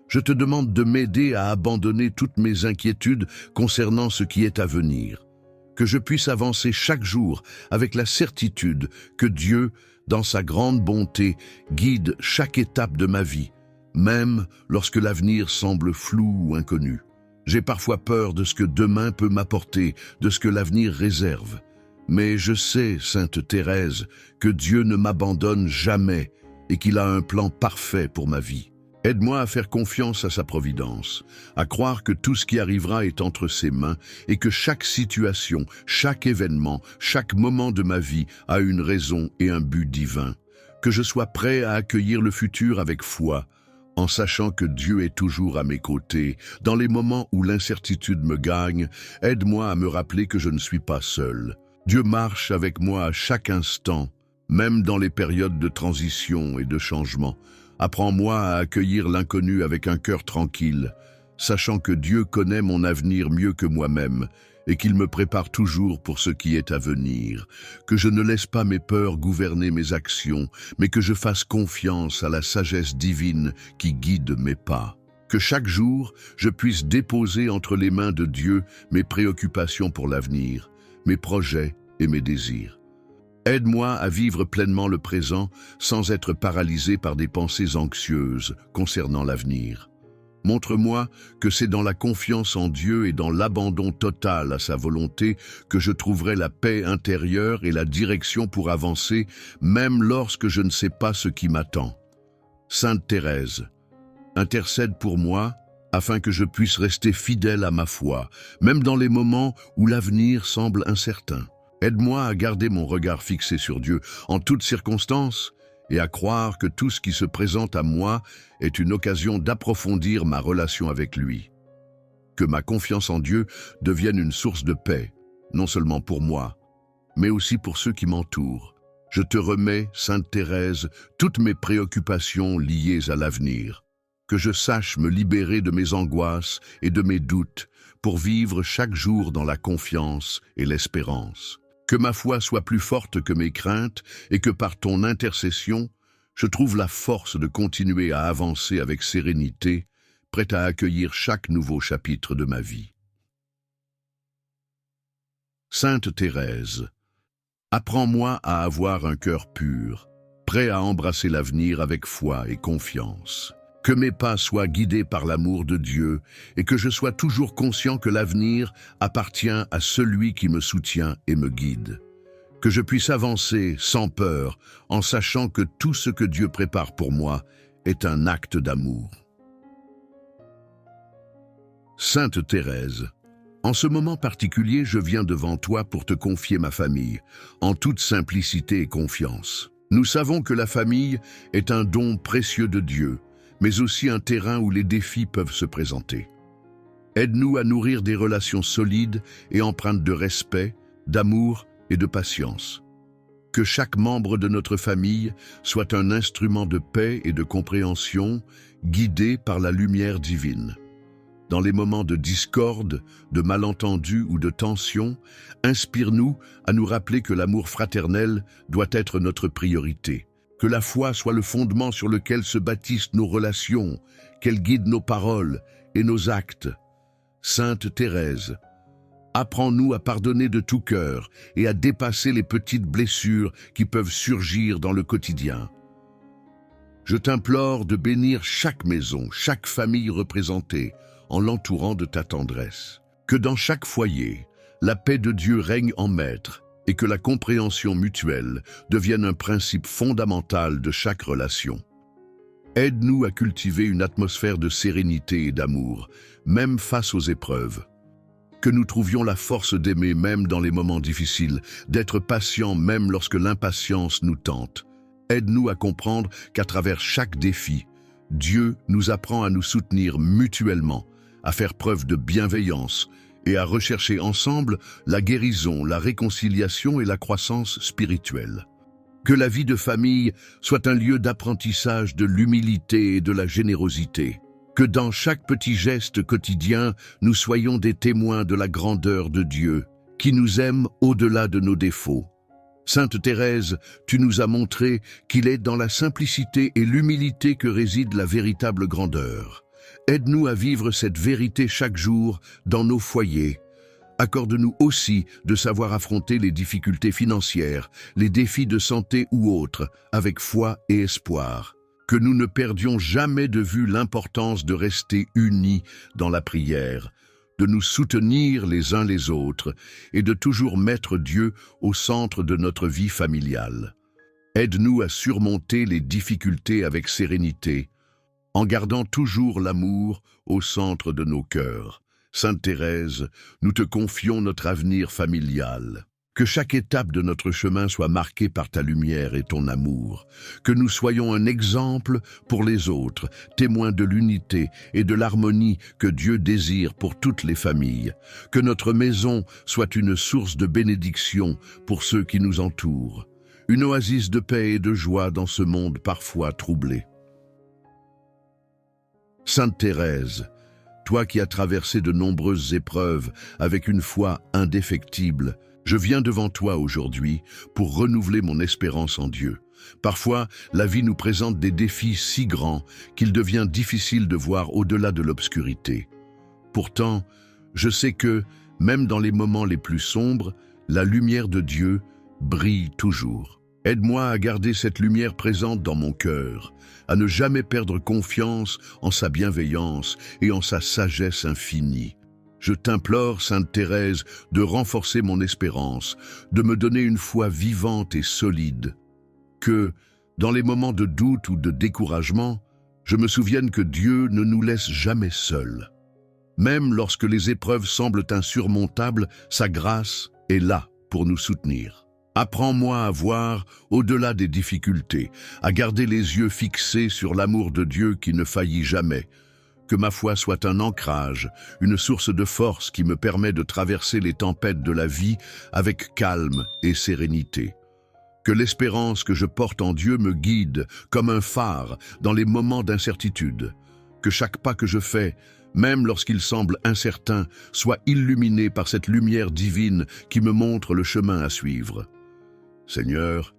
Speaker 2: je te demande de m'aider à abandonner toutes mes inquiétudes concernant ce qui est à venir. Que je puisse avancer chaque jour avec la certitude que Dieu, dans sa grande bonté, guide chaque étape de ma vie, même lorsque l'avenir semble flou ou inconnu. J'ai parfois peur de ce que demain peut m'apporter, de ce que l'avenir réserve. Mais je sais, Sainte Thérèse, que Dieu ne m'abandonne jamais et qu'il a un plan parfait pour ma vie. Aide-moi à faire confiance à sa providence, à croire que tout ce qui arrivera est entre ses mains et que chaque situation, chaque événement, chaque moment de ma vie a une raison et un but divin. Que je sois prêt à accueillir le futur avec foi, en sachant que Dieu est toujours à mes côtés. Dans les moments où l'incertitude me gagne, aide-moi à me rappeler que je ne suis pas seul. Dieu marche avec moi à chaque instant, même dans les périodes de transition et de changement. Apprends-moi à accueillir l'inconnu avec un cœur tranquille, sachant que Dieu connaît mon avenir mieux que moi-même et qu'il me prépare toujours pour ce qui est à venir. Que je ne laisse pas mes peurs gouverner mes actions, mais que je fasse confiance à la sagesse divine qui guide mes pas. Que chaque jour, je puisse déposer entre les mains de Dieu mes préoccupations pour l'avenir, mes projets et mes désirs. Aide-moi à vivre pleinement le présent sans être paralysé par des pensées anxieuses concernant l'avenir. Montre-moi que c'est dans la confiance en Dieu et dans l'abandon total à sa volonté que je trouverai la paix intérieure et la direction pour avancer, même lorsque je ne sais pas ce qui m'attend. Sainte Thérèse, Intercède pour moi, afin que je puisse rester fidèle à ma foi, même dans les moments où l'avenir semble incertain. Aide-moi à garder mon regard fixé sur Dieu en toutes circonstances et à croire que tout ce qui se présente à moi est une occasion d'approfondir ma relation avec lui. Que ma confiance en Dieu devienne une source de paix, non seulement pour moi, mais aussi pour ceux qui m'entourent. Je te remets, Sainte Thérèse, toutes mes préoccupations liées à l'avenir. Que je sache me libérer de mes angoisses et de mes doutes pour vivre chaque jour dans la confiance et l'espérance. Que ma foi soit plus forte que mes craintes et que par ton intercession, je trouve la force de continuer à avancer avec sérénité, prêt à accueillir chaque nouveau chapitre de ma vie. Sainte Thérèse, apprends-moi à avoir un cœur pur, prêt à embrasser l'avenir avec foi et confiance. Que mes pas soient guidés par l'amour de Dieu et que je sois toujours conscient que l'avenir appartient à celui qui me soutient et me guide. Que je puisse avancer sans peur en sachant que tout ce que Dieu prépare pour moi est un acte d'amour. Sainte Thérèse, en ce moment particulier, je viens devant toi pour te confier ma famille, en toute simplicité et confiance. Nous savons que la famille est un don précieux de Dieu, mais aussi un terrain où les défis peuvent se présenter. Aide-nous à nourrir des relations solides et empreintes de respect, d'amour et de patience. Que chaque membre de notre famille soit un instrument de paix et de compréhension, guidé par la lumière divine. Dans les moments de discorde, de malentendus ou de tension, inspire-nous à nous rappeler que l'amour fraternel doit être notre priorité. Que la foi soit le fondement sur lequel se bâtissent nos relations, qu'elle guide nos paroles et nos actes. Sainte Thérèse, apprends-nous à pardonner de tout cœur et à dépasser les petites blessures qui peuvent surgir dans le quotidien. Je t'implore de bénir chaque maison, chaque famille représentée, en l'entourant de ta tendresse. Que dans chaque foyer, la paix de Dieu règne en maître et que la compréhension mutuelle devienne un principe fondamental de chaque relation. Aide-nous à cultiver une atmosphère de sérénité et d'amour, même face aux épreuves. Que nous trouvions la force d'aimer même dans les moments difficiles, d'être patients même lorsque l'impatience nous tente. Aide-nous à comprendre qu'à travers chaque défi, Dieu nous apprend à nous soutenir mutuellement, à faire preuve de bienveillance et à rechercher ensemble la guérison, la réconciliation et la croissance spirituelle. Que la vie de famille soit un lieu d'apprentissage de l'humilité et de la générosité. Que dans chaque petit geste quotidien, nous soyons des témoins de la grandeur de Dieu, qui nous aime au-delà de nos défauts. Sainte Thérèse, tu nous as montré qu'il est dans la simplicité et l'humilité que réside la véritable grandeur. Aide-nous à vivre cette vérité chaque jour dans nos foyers. Accorde-nous aussi de savoir affronter les difficultés financières, les défis de santé ou autres, avec foi et espoir. Que nous ne perdions jamais de vue l'importance de rester unis dans la prière, de nous soutenir les uns les autres et de toujours mettre Dieu au centre de notre vie familiale. Aide-nous à surmonter les difficultés avec sérénité, en gardant toujours l'amour au centre de nos cœurs. Sainte Thérèse, nous te confions notre avenir familial. Que chaque étape de notre chemin soit marquée par ta lumière et ton amour. Que nous soyons un exemple pour les autres, témoins de l'unité et de l'harmonie que Dieu désire pour toutes les familles. Que notre maison soit une source de bénédiction pour ceux qui nous entourent. Une oasis de paix et de joie dans ce monde parfois troublé. Sainte Thérèse, toi qui as traversé de nombreuses épreuves avec une foi indéfectible, je viens devant toi aujourd'hui pour renouveler mon espérance en Dieu. Parfois, la vie nous présente des défis si grands qu'il devient difficile de voir au-delà de l'obscurité. Pourtant, je sais que, même dans les moments les plus sombres, la lumière de Dieu brille toujours. Aide-moi à garder cette lumière présente dans mon cœur, à ne jamais perdre confiance en sa bienveillance et en sa sagesse infinie. Je t'implore, Sainte Thérèse, de renforcer mon espérance, de me donner une foi vivante et solide. Que, dans les moments de doute ou de découragement, je me souvienne que Dieu ne nous laisse jamais seuls. Même lorsque les épreuves semblent insurmontables, sa grâce est là pour nous soutenir. Apprends-moi à voir au-delà des difficultés, à garder les yeux fixés sur l'amour de Dieu qui ne faillit jamais. Que ma foi soit un ancrage, une source de force qui me permet de traverser les tempêtes de la vie avec calme et sérénité. Que l'espérance que je porte en Dieu me guide comme un phare dans les moments d'incertitude. Que chaque pas que je fais, même lorsqu'il semble incertain, soit illuminé par cette lumière divine qui me montre le chemin à suivre. Seigneur,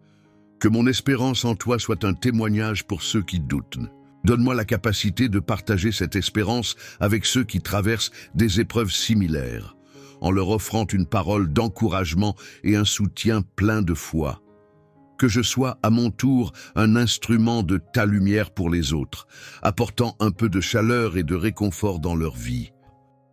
Speaker 2: que mon espérance en toi soit un témoignage pour ceux qui doutent. Donne-moi la capacité de partager cette espérance avec ceux qui traversent des épreuves similaires, en leur offrant une parole d'encouragement et un soutien plein de foi. Que je sois à mon tour un instrument de ta lumière pour les autres, apportant un peu de chaleur et de réconfort dans leur vie.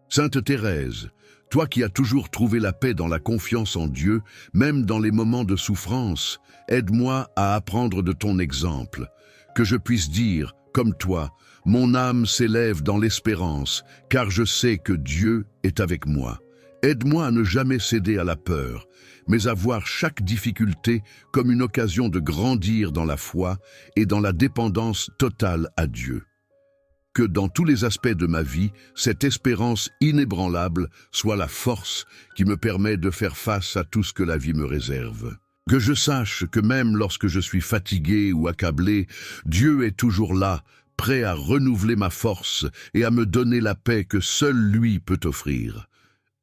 Speaker 2: Sainte Thérèse, toi qui as toujours trouvé la paix dans la confiance en Dieu, même dans les moments de souffrance, aide-moi à apprendre de ton exemple, que je puisse dire, comme toi, mon âme s'élève dans l'espérance, car je sais que Dieu est avec moi. Aide-moi à ne jamais céder à la peur, mais à voir chaque difficulté comme une occasion de grandir dans la foi et dans la dépendance totale à Dieu. Que dans tous les aspects de ma vie, cette espérance inébranlable soit la force qui me permet de faire face à tout ce que la vie me réserve. Que je sache que même lorsque je suis fatigué ou accablé, Dieu est toujours là, prêt à renouveler ma force et à me donner la paix que seul lui peut offrir.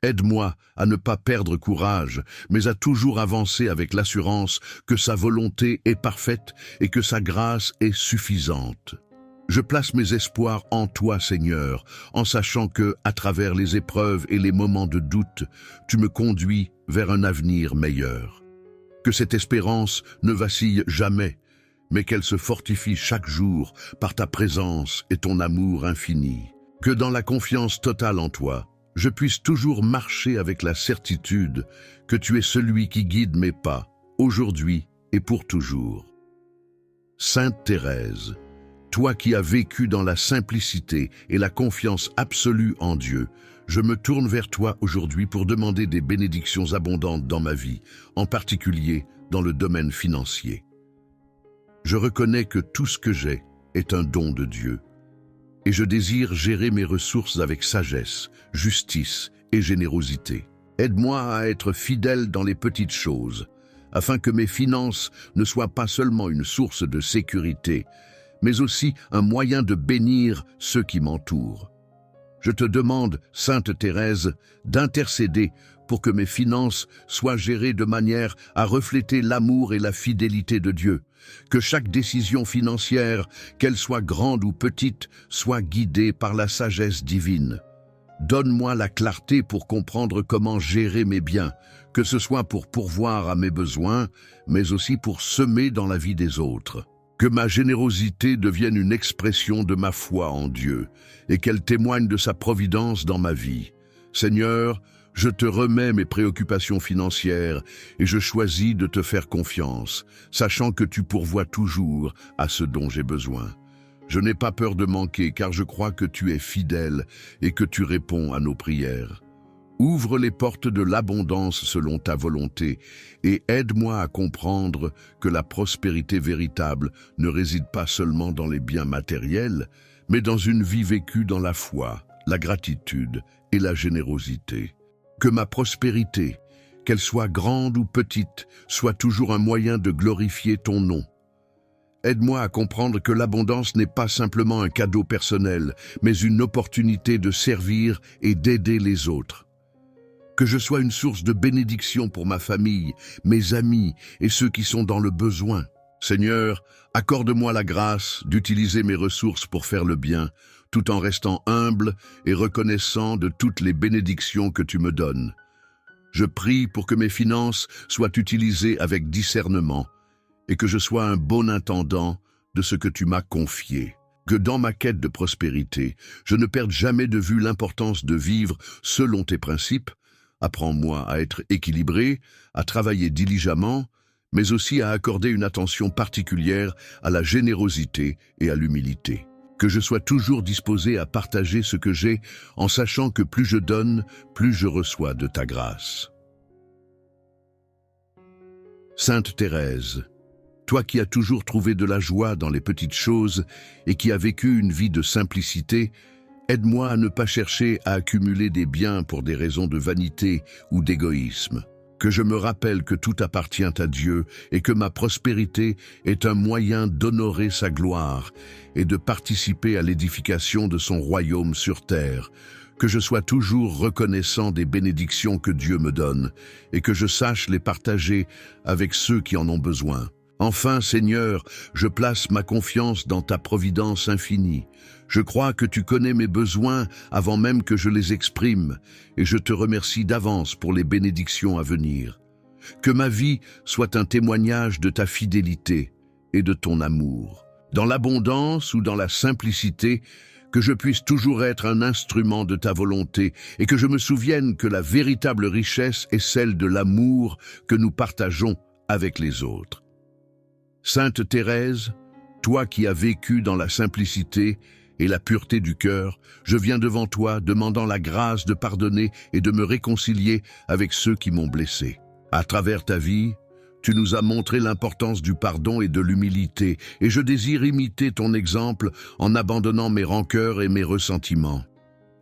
Speaker 2: Aide-moi à ne pas perdre courage, mais à toujours avancer avec l'assurance que sa volonté est parfaite et que sa grâce est suffisante. Je place mes espoirs en toi, Seigneur, en sachant que, à travers les épreuves et les moments de doute, tu me conduis vers un avenir meilleur. Que cette espérance ne vacille jamais, mais qu'elle se fortifie chaque jour par ta présence et ton amour infini. Que dans la confiance totale en toi, je puisse toujours marcher avec la certitude que tu es celui qui guide mes pas, aujourd'hui et pour toujours. Sainte Thérèse, toi qui as vécu dans la simplicité et la confiance absolue en Dieu, je me tourne vers toi aujourd'hui pour demander des bénédictions abondantes dans ma vie, en particulier dans le domaine financier. Je reconnais que tout ce que j'ai est un don de Dieu, et je désire gérer mes ressources avec sagesse, justice et générosité. Aide-moi à être fidèle dans les petites choses, afin que mes finances ne soient pas seulement une source de sécurité, mais aussi un moyen de bénir ceux qui m'entourent. Je te demande, Sainte Thérèse, d'intercéder pour que mes finances soient gérées de manière à refléter l'amour et la fidélité de Dieu, que chaque décision financière, qu'elle soit grande ou petite, soit guidée par la sagesse divine. Donne-moi la clarté pour comprendre comment gérer mes biens, que ce soit pour pourvoir à mes besoins, mais aussi pour semer dans la vie des autres. Que ma générosité devienne une expression de ma foi en Dieu et qu'elle témoigne de sa providence dans ma vie. Seigneur, je te remets mes préoccupations financières et je choisis de te faire confiance, sachant que tu pourvois toujours à ce dont j'ai besoin. Je n'ai pas peur de manquer car je crois que tu es fidèle et que tu réponds à nos prières. Ouvre les portes de l'abondance selon ta volonté et aide-moi à comprendre que la prospérité véritable ne réside pas seulement dans les biens matériels, mais dans une vie vécue dans la foi, la gratitude et la générosité. Que ma prospérité, qu'elle soit grande ou petite, soit toujours un moyen de glorifier ton nom. Aide-moi à comprendre que l'abondance n'est pas simplement un cadeau personnel, mais une opportunité de servir et d'aider les autres. Que je sois une source de bénédiction pour ma famille, mes amis et ceux qui sont dans le besoin. Seigneur, accorde-moi la grâce d'utiliser mes ressources pour faire le bien, tout en restant humble et reconnaissant de toutes les bénédictions que tu me donnes. Je prie pour que mes finances soient utilisées avec discernement et que je sois un bon intendant de ce que tu m'as confié. Que dans ma quête de prospérité, je ne perde jamais de vue l'importance de vivre selon tes principes. Apprends-moi à être équilibré, à travailler diligemment, mais aussi à accorder une attention particulière à la générosité et à l'humilité. que je sois toujours disposé à partager ce que j'ai, en sachant que plus je donne, plus je reçois de ta grâce. Sainte Thérèse, toi qui as toujours trouvé de la joie dans les petites choses et qui as vécu une vie de simplicité, aide-moi à ne pas chercher à accumuler des biens pour des raisons de vanité ou d'égoïsme. Que je me rappelle que tout appartient à Dieu et que ma prospérité est un moyen d'honorer sa gloire et de participer à l'édification de son royaume sur terre. Que je sois toujours reconnaissant des bénédictions que Dieu me donne et que je sache les partager avec ceux qui en ont besoin. Enfin, Seigneur, je place ma confiance dans ta providence infinie. Je crois que tu connais mes besoins avant même que je les exprime, et je te remercie d'avance pour les bénédictions à venir. Que ma vie soit un témoignage de ta fidélité et de ton amour. Dans l'abondance ou dans la simplicité, que je puisse toujours être un instrument de ta volonté et que je me souvienne que la véritable richesse est celle de l'amour que nous partageons avec les autres. Sainte Thérèse, toi qui as vécu dans la simplicité et la pureté du cœur, je viens devant toi demandant la grâce de pardonner et de me réconcilier avec ceux qui m'ont blessé. À travers ta vie, tu nous as montré l'importance du pardon et de l'humilité, et je désire imiter ton exemple en abandonnant mes rancœurs et mes ressentiments.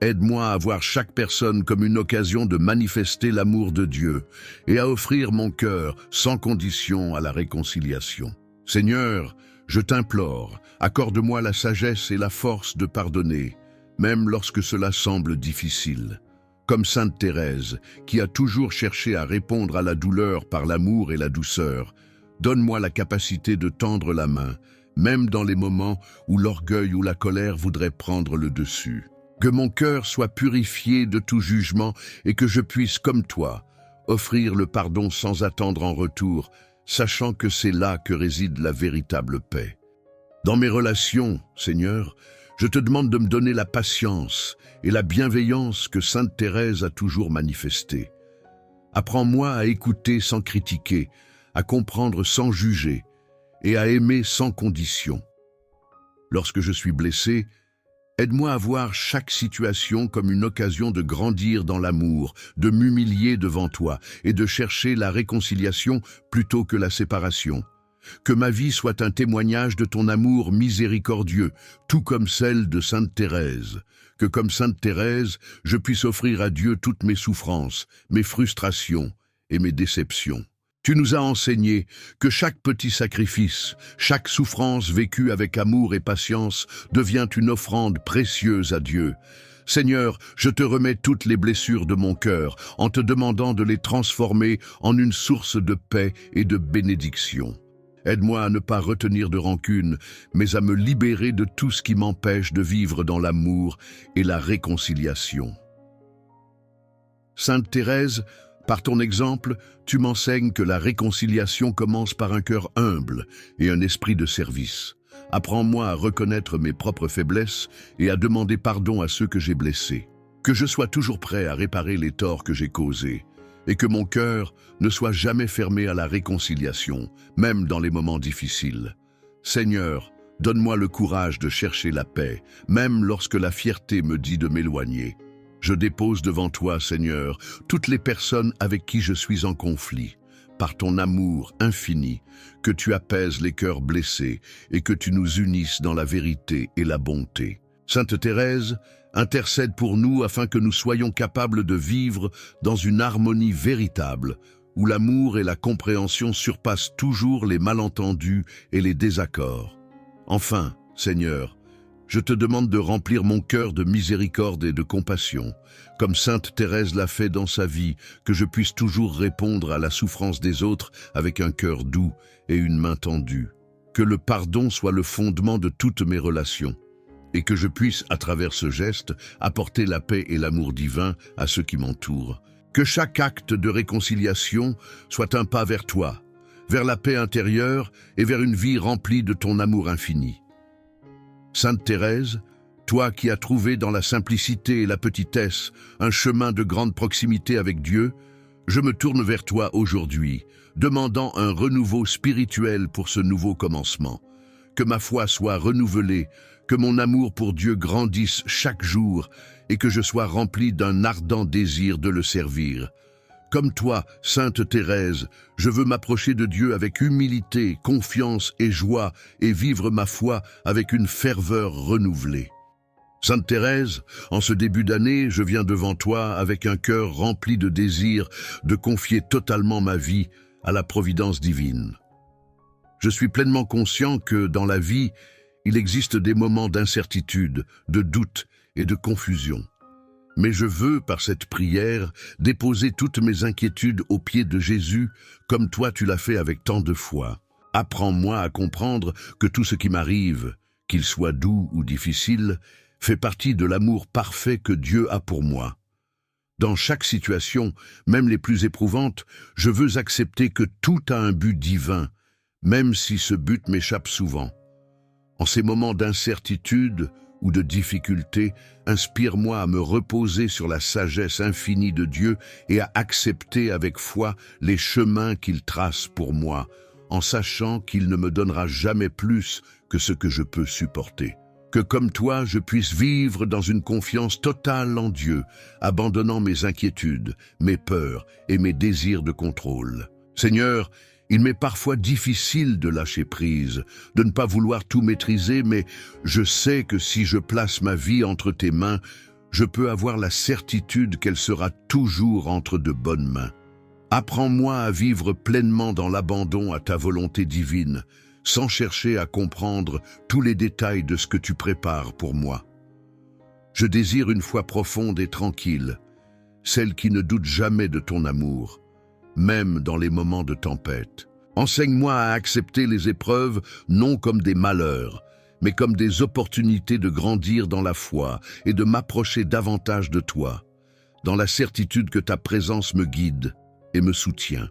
Speaker 2: Aide-moi à voir chaque personne comme une occasion de manifester l'amour de Dieu et à offrir mon cœur sans condition à la réconciliation. Seigneur, je t'implore, accorde-moi la sagesse et la force de pardonner, même lorsque cela semble difficile. Comme Sainte Thérèse, qui a toujours cherché à répondre à la douleur par l'amour et la douceur, donne-moi la capacité de tendre la main, même dans les moments où l'orgueil ou la colère voudraient prendre le dessus. Que mon cœur soit purifié de tout jugement et que je puisse, comme toi, offrir le pardon sans attendre en retour, sachant que c'est là que réside la véritable paix. Dans mes relations, Seigneur, je te demande de me donner la patience et la bienveillance que Sainte Thérèse a toujours manifestée. Apprends-moi à écouter sans critiquer, à comprendre sans juger et à aimer sans condition. Lorsque je suis blessé, aide-moi à voir chaque situation comme une occasion de grandir dans l'amour, de m'humilier devant toi et de chercher la réconciliation plutôt que la séparation. Que ma vie soit un témoignage de ton amour miséricordieux, tout comme celle de Sainte Thérèse. Que comme Sainte Thérèse, je puisse offrir à Dieu toutes mes souffrances, mes frustrations et mes déceptions. Tu nous as enseigné que chaque petit sacrifice, chaque souffrance vécue avec amour et patience devient une offrande précieuse à Dieu. Seigneur, je te remets toutes les blessures de mon cœur en te demandant de les transformer en une source de paix et de bénédiction. Aide-moi à ne pas retenir de rancune, mais à me libérer de tout ce qui m'empêche de vivre dans l'amour et la réconciliation. Sainte Thérèse, par ton exemple, tu m'enseignes que la réconciliation commence par un cœur humble et un esprit de service. Apprends-moi à reconnaître mes propres faiblesses et à demander pardon à ceux que j'ai blessés. Que je sois toujours prêt à réparer les torts que j'ai causés et que mon cœur ne soit jamais fermé à la réconciliation, même dans les moments difficiles. Seigneur, donne-moi le courage de chercher la paix, même lorsque la fierté me dit de m'éloigner. Je dépose devant toi, Seigneur, toutes les personnes avec qui je suis en conflit. Par ton amour infini, que tu apaises les cœurs blessés et que tu nous unisses dans la vérité et la bonté. Sainte Thérèse, intercède pour nous afin que nous soyons capables de vivre dans une harmonie véritable, où l'amour et la compréhension surpassent toujours les malentendus et les désaccords. Enfin, Seigneur, je te demande de remplir mon cœur de miséricorde et de compassion, comme Sainte Thérèse l'a fait dans sa vie, que je puisse toujours répondre à la souffrance des autres avec un cœur doux et une main tendue. Que le pardon soit le fondement de toutes mes relations, et que je puisse, à travers ce geste, apporter la paix et l'amour divin à ceux qui m'entourent. Que chaque acte de réconciliation soit un pas vers toi, vers la paix intérieure et vers une vie remplie de ton amour infini. Sainte Thérèse, toi qui as trouvé dans la simplicité et la petitesse un chemin de grande proximité avec Dieu, je me tourne vers toi aujourd'hui, demandant un renouveau spirituel pour ce nouveau commencement. que ma foi soit renouvelée, que mon amour pour Dieu grandisse chaque jour et que je sois rempli d'un ardent désir de le servir. Comme toi, Sainte Thérèse, je veux m'approcher de Dieu avec humilité, confiance et joie et vivre ma foi avec une ferveur renouvelée. Sainte Thérèse, en ce début d'année, je viens devant toi avec un cœur rempli de désir de confier totalement ma vie à la providence divine. Je suis pleinement conscient que dans la vie, il existe des moments d'incertitude, de doute et de confusion. Mais je veux, par cette prière, déposer toutes mes inquiétudes aux pieds de Jésus, comme toi tu l'as fait avec tant de foi. Apprends-moi à comprendre que tout ce qui m'arrive, qu'il soit doux ou difficile, fait partie de l'amour parfait que Dieu a pour moi. Dans chaque situation, même les plus éprouvantes, je veux accepter que tout a un but divin, même si ce but m'échappe souvent. En ces moments d'incertitude ou de difficulté, inspire-moi à me reposer sur la sagesse infinie de Dieu et à accepter avec foi les chemins qu'il trace pour moi, en sachant qu'il ne me donnera jamais plus que ce que je peux supporter. Que comme toi, je puisse vivre dans une confiance totale en Dieu, abandonnant mes inquiétudes, mes peurs et mes désirs de contrôle. Seigneur, il m'est parfois difficile de lâcher prise, de ne pas vouloir tout maîtriser, mais je sais que si je place ma vie entre tes mains, je peux avoir la certitude qu'elle sera toujours entre de bonnes mains. Apprends-moi à vivre pleinement dans l'abandon à ta volonté divine, sans chercher à comprendre tous les détails de ce que tu prépares pour moi. Je désire une foi profonde et tranquille, celle qui ne doute jamais de ton amour, même dans les moments de tempête. Enseigne-moi à accepter les épreuves non comme des malheurs, mais comme des opportunités de grandir dans la foi et de m'approcher davantage de toi, dans la certitude que ta présence me guide et me soutient.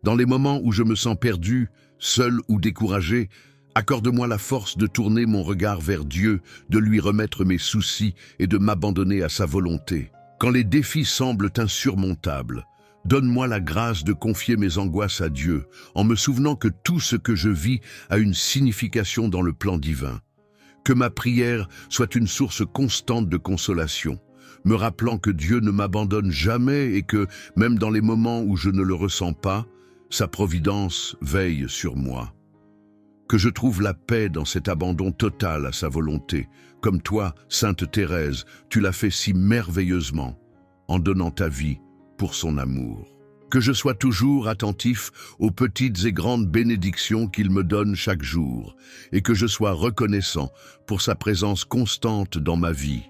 Speaker 2: Dans les moments où je me sens perdu, seul ou découragé, accorde-moi la force de tourner mon regard vers Dieu, de lui remettre mes soucis et de m'abandonner à sa volonté. Quand les défis semblent insurmontables, donne-moi la grâce de confier mes angoisses à Dieu, en me souvenant que tout ce que je vis a une signification dans le plan divin. Que ma prière soit une source constante de consolation, me rappelant que Dieu ne m'abandonne jamais et que, même dans les moments où je ne le ressens pas, sa providence veille sur moi. Que je trouve la paix dans cet abandon total à sa volonté, comme toi, Sainte Thérèse, tu l'as fait si merveilleusement, en donnant ta vie pour son amour. Que je sois toujours attentif aux petites et grandes bénédictions qu'il me donne chaque jour, et que je sois reconnaissant pour sa présence constante dans ma vie.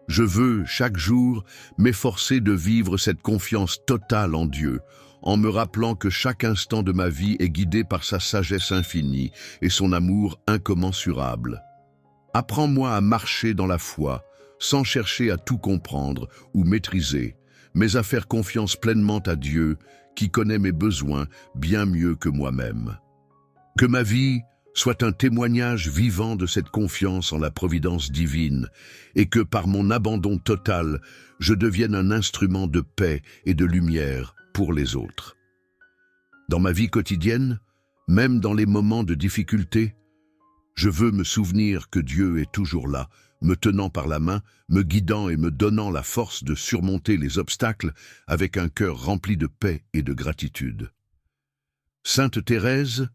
Speaker 2: Je veux, chaque jour, m'efforcer de vivre cette confiance totale en Dieu, en me rappelant que chaque instant de ma vie est guidé par sa sagesse infinie et son amour incommensurable. Apprends-moi à marcher dans la foi, sans chercher à tout comprendre ou maîtriser, mais à faire confiance pleinement à Dieu, qui connaît mes besoins bien mieux que moi-même. Que ma vie soit un témoignage vivant de cette confiance en la providence divine, et que par mon abandon total, je devienne un instrument de paix et de lumière pour les autres. Dans ma vie quotidienne, même dans les moments de difficulté, je veux me souvenir que Dieu est toujours là, me tenant par la main, me guidant et me donnant la force de surmonter les obstacles avec un cœur rempli de paix et de gratitude. Sainte Thérèse,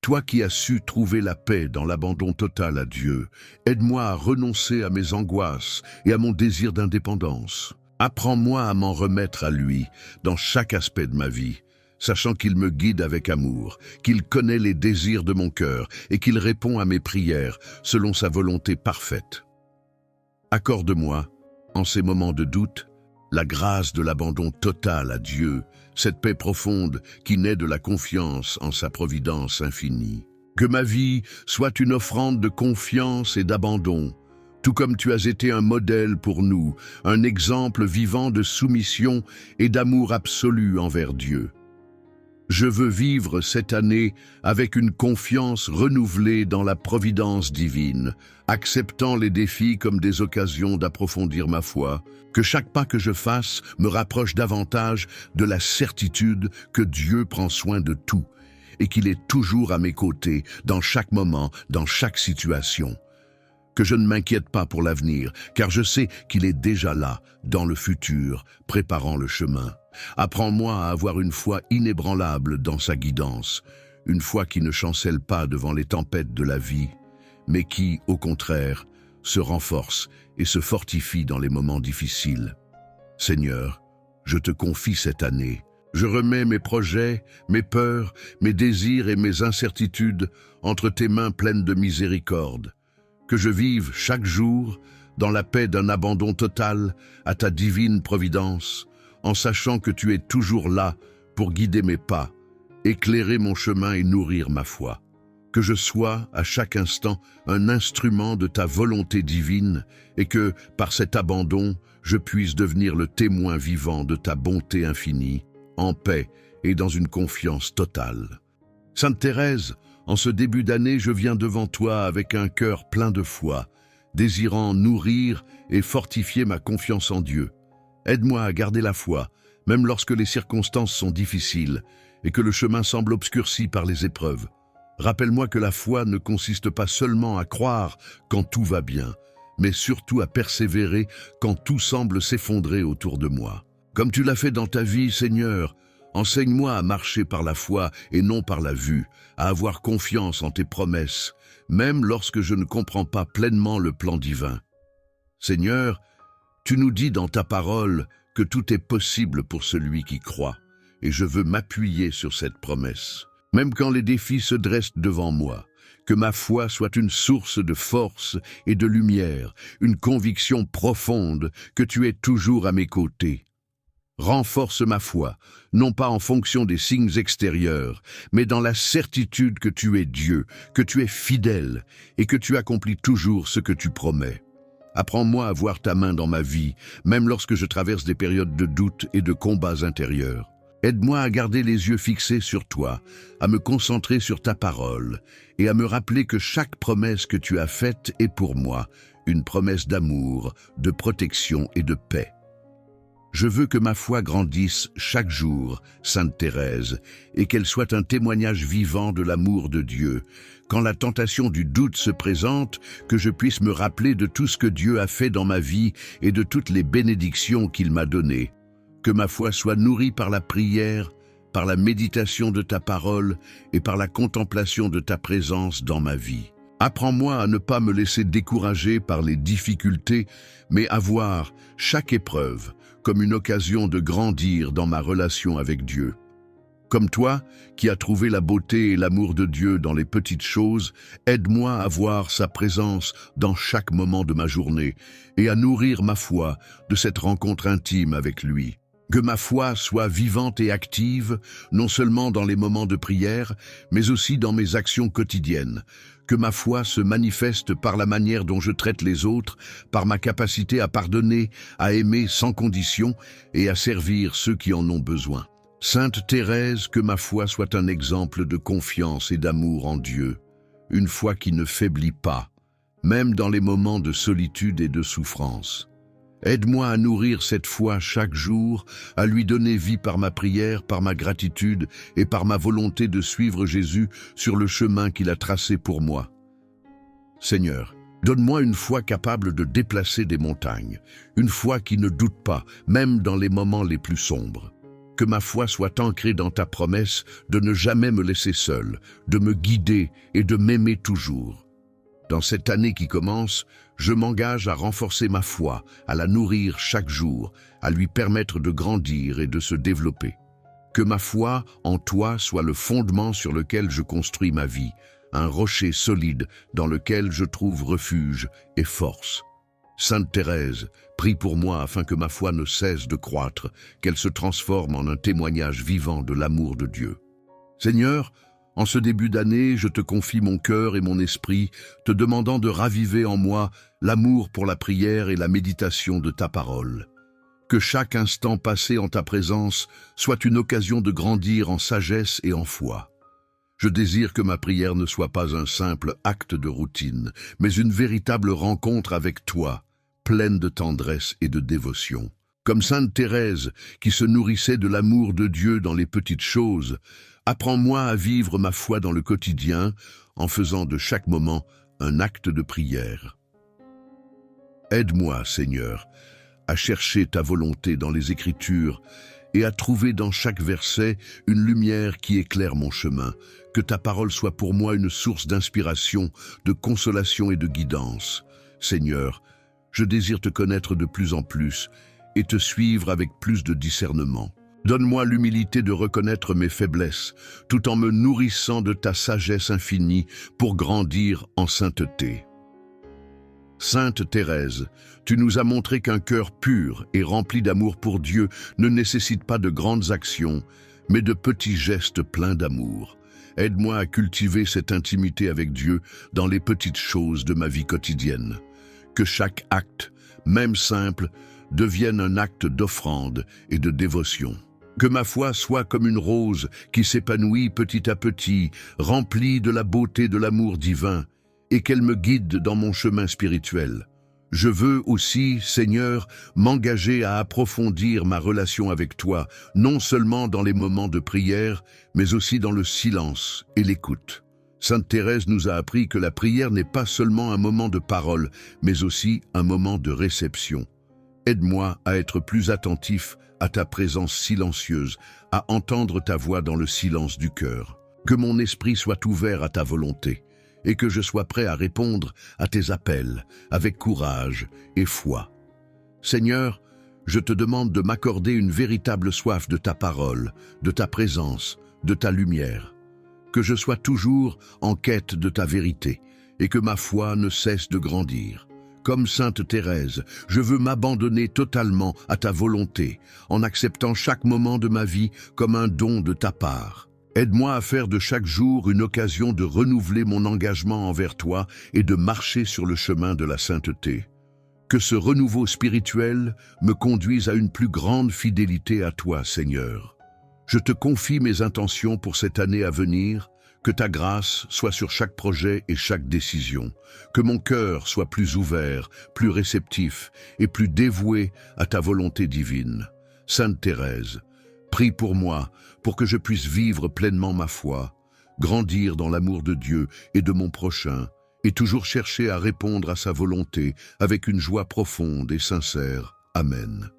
Speaker 2: toi qui as su trouver la paix dans l'abandon total à Dieu, aide-moi à renoncer à mes angoisses et à mon désir d'indépendance. Apprends-moi à m'en remettre à lui dans chaque aspect de ma vie, sachant qu'il me guide avec amour, qu'il connaît les désirs de mon cœur et qu'il répond à mes prières selon sa volonté parfaite. Accorde-moi, en ces moments de doute, la grâce de l'abandon total à Dieu, cette paix profonde qui naît de la confiance en sa providence infinie. Que ma vie soit une offrande de confiance et d'abandon, tout comme tu as été un modèle pour nous, un exemple vivant de soumission et d'amour absolu envers Dieu. Je veux vivre cette année avec une confiance renouvelée dans la providence divine, acceptant les défis comme des occasions d'approfondir ma foi, que chaque pas que je fasse me rapproche davantage de la certitude que Dieu prend soin de tout, et qu'il est toujours à mes côtés, dans chaque moment, dans chaque situation. Que je ne m'inquiète pas pour l'avenir, car je sais qu'il est déjà là, dans le futur, préparant le chemin. Apprends-moi à avoir une foi inébranlable dans sa guidance, une foi qui ne chancelle pas devant les tempêtes de la vie, mais qui, au contraire, se renforce et se fortifie dans les moments difficiles. Seigneur, je te confie cette année. Je remets mes projets, mes peurs, mes désirs et mes incertitudes entre tes mains pleines de miséricorde. Que je vive chaque jour dans la paix d'un abandon total à ta divine providence, en sachant que tu es toujours là pour guider mes pas, éclairer mon chemin et nourrir ma foi. Que je sois, à chaque instant, un instrument de ta volonté divine et que, par cet abandon, je puisse devenir le témoin vivant de ta bonté infinie, en paix et dans une confiance totale. Sainte Thérèse, en ce début d'année, je viens devant toi avec un cœur plein de foi, désirant nourrir et fortifier ma confiance en Dieu. Aide-moi à garder la foi, même lorsque les circonstances sont difficiles et que le chemin semble obscurci par les épreuves. Rappelle-moi que la foi ne consiste pas seulement à croire quand tout va bien, mais surtout à persévérer quand tout semble s'effondrer autour de moi. Comme tu l'as fait dans ta vie, Seigneur, enseigne-moi à marcher par la foi et non par la vue, à avoir confiance en tes promesses, même lorsque je ne comprends pas pleinement le plan divin. Seigneur, tu nous dis dans ta parole que tout est possible pour celui qui croit, et je veux m'appuyer sur cette promesse. Même quand les défis se dressent devant moi, que ma foi soit une source de force et de lumière, une conviction profonde que tu es toujours à mes côtés. Renforce ma foi, non pas en fonction des signes extérieurs, mais dans la certitude que tu es Dieu, que tu es fidèle et que tu accomplis toujours ce que tu promets. Apprends-moi à voir ta main dans ma vie, même lorsque je traverse des périodes de doute et de combats intérieurs. Aide-moi à garder les yeux fixés sur toi, à me concentrer sur ta parole et à me rappeler que chaque promesse que tu as faite est pour moi une promesse d'amour, de protection et de paix. Je veux que ma foi grandisse chaque jour, Sainte Thérèse, et qu'elle soit un témoignage vivant de l'amour de Dieu. Quand la tentation du doute se présente, que je puisse me rappeler de tout ce que Dieu a fait dans ma vie et de toutes les bénédictions qu'il m'a données. Que ma foi soit nourrie par la prière, par la méditation de ta parole et par la contemplation de ta présence dans ma vie. Apprends-moi à ne pas me laisser décourager par les difficultés, mais à voir chaque épreuve comme une occasion de grandir dans ma relation avec Dieu. Comme toi, qui as trouvé la beauté et l'amour de Dieu dans les petites choses, aide-moi à voir sa présence dans chaque moment de ma journée et à nourrir ma foi de cette rencontre intime avec lui. Que ma foi soit vivante et active, non seulement dans les moments de prière, mais aussi dans mes actions quotidiennes. Que ma foi se manifeste par la manière dont je traite les autres, par ma capacité à pardonner, à aimer sans condition et à servir ceux qui en ont besoin. Sainte Thérèse, que ma foi soit un exemple de confiance et d'amour en Dieu, une foi qui ne faiblit pas, même dans les moments de solitude et de souffrance. Aide-moi à nourrir cette foi chaque jour, à lui donner vie par ma prière, par ma gratitude et par ma volonté de suivre Jésus sur le chemin qu'il a tracé pour moi. Seigneur, donne-moi une foi capable de déplacer des montagnes, une foi qui ne doute pas, même dans les moments les plus sombres. Que ma foi soit ancrée dans ta promesse de ne jamais me laisser seul, de me guider et de m'aimer toujours. Dans cette année qui commence, je m'engage à renforcer ma foi, à la nourrir chaque jour, à lui permettre de grandir et de se développer. Que ma foi en toi soit le fondement sur lequel je construis ma vie, un rocher solide dans lequel je trouve refuge et force. Sainte Thérèse, prie pour moi afin que ma foi ne cesse de croître, qu'elle se transforme en un témoignage vivant de l'amour de Dieu. Seigneur, en ce début d'année, je te confie mon cœur et mon esprit, te demandant de raviver en moi l'amour pour la prière et la méditation de ta parole. Que chaque instant passé en ta présence soit une occasion de grandir en sagesse et en foi. Je désire que ma prière ne soit pas un simple acte de routine, mais une véritable rencontre avec toi, pleine de tendresse et de dévotion. Comme Sainte Thérèse, qui se nourrissait de l'amour de Dieu dans les petites choses, Apprends-moi à vivre ma foi dans le quotidien en faisant de chaque moment un acte de prière. Aide-moi, Seigneur, à chercher ta volonté dans les Écritures et à trouver dans chaque verset une lumière qui éclaire mon chemin. Que ta parole soit pour moi une source d'inspiration, de consolation et de guidance. Seigneur, je désire te connaître de plus en plus et te suivre avec plus de discernement. Donne-moi l'humilité de reconnaître mes faiblesses, tout en me nourrissant de ta sagesse infinie pour grandir en sainteté. Sainte Thérèse, tu nous as montré qu'un cœur pur et rempli d'amour pour Dieu ne nécessite pas de grandes actions, mais de petits gestes pleins d'amour. Aide-moi à cultiver cette intimité avec Dieu dans les petites choses de ma vie quotidienne. Que chaque acte, même simple, devienne un acte d'offrande et de dévotion. Que ma foi soit comme une rose qui s'épanouit petit à petit, remplie de la beauté de l'amour divin, et qu'elle me guide dans mon chemin spirituel. Je veux aussi, Seigneur, m'engager à approfondir ma relation avec toi, non seulement dans les moments de prière, mais aussi dans le silence et l'écoute. Sainte Thérèse nous a appris que la prière n'est pas seulement un moment de parole, mais aussi un moment de réception. Aide-moi à être plus attentif à ta présence silencieuse, à entendre ta voix dans le silence du cœur. Que mon esprit soit ouvert à ta volonté, et que je sois prêt à répondre à tes appels avec courage et foi. Seigneur, je te demande de m'accorder une véritable soif de ta parole, de ta présence, de ta lumière. Que je sois toujours en quête de ta vérité, et que ma foi ne cesse de grandir. Comme Sainte Thérèse, je veux m'abandonner totalement à ta volonté, en acceptant chaque moment de ma vie comme un don de ta part. Aide-moi à faire de chaque jour une occasion de renouveler mon engagement envers toi et de marcher sur le chemin de la sainteté. Que ce renouveau spirituel me conduise à une plus grande fidélité à toi, Seigneur. Je te confie mes intentions pour cette année à venir, que ta grâce soit sur chaque projet et chaque décision, que mon cœur soit plus ouvert, plus réceptif et plus dévoué à ta volonté divine. Sainte Thérèse, prie pour moi, pour que je puisse vivre pleinement ma foi, grandir dans l'amour de Dieu et de mon prochain, et toujours chercher à répondre à sa volonté avec une joie profonde et sincère. Amen.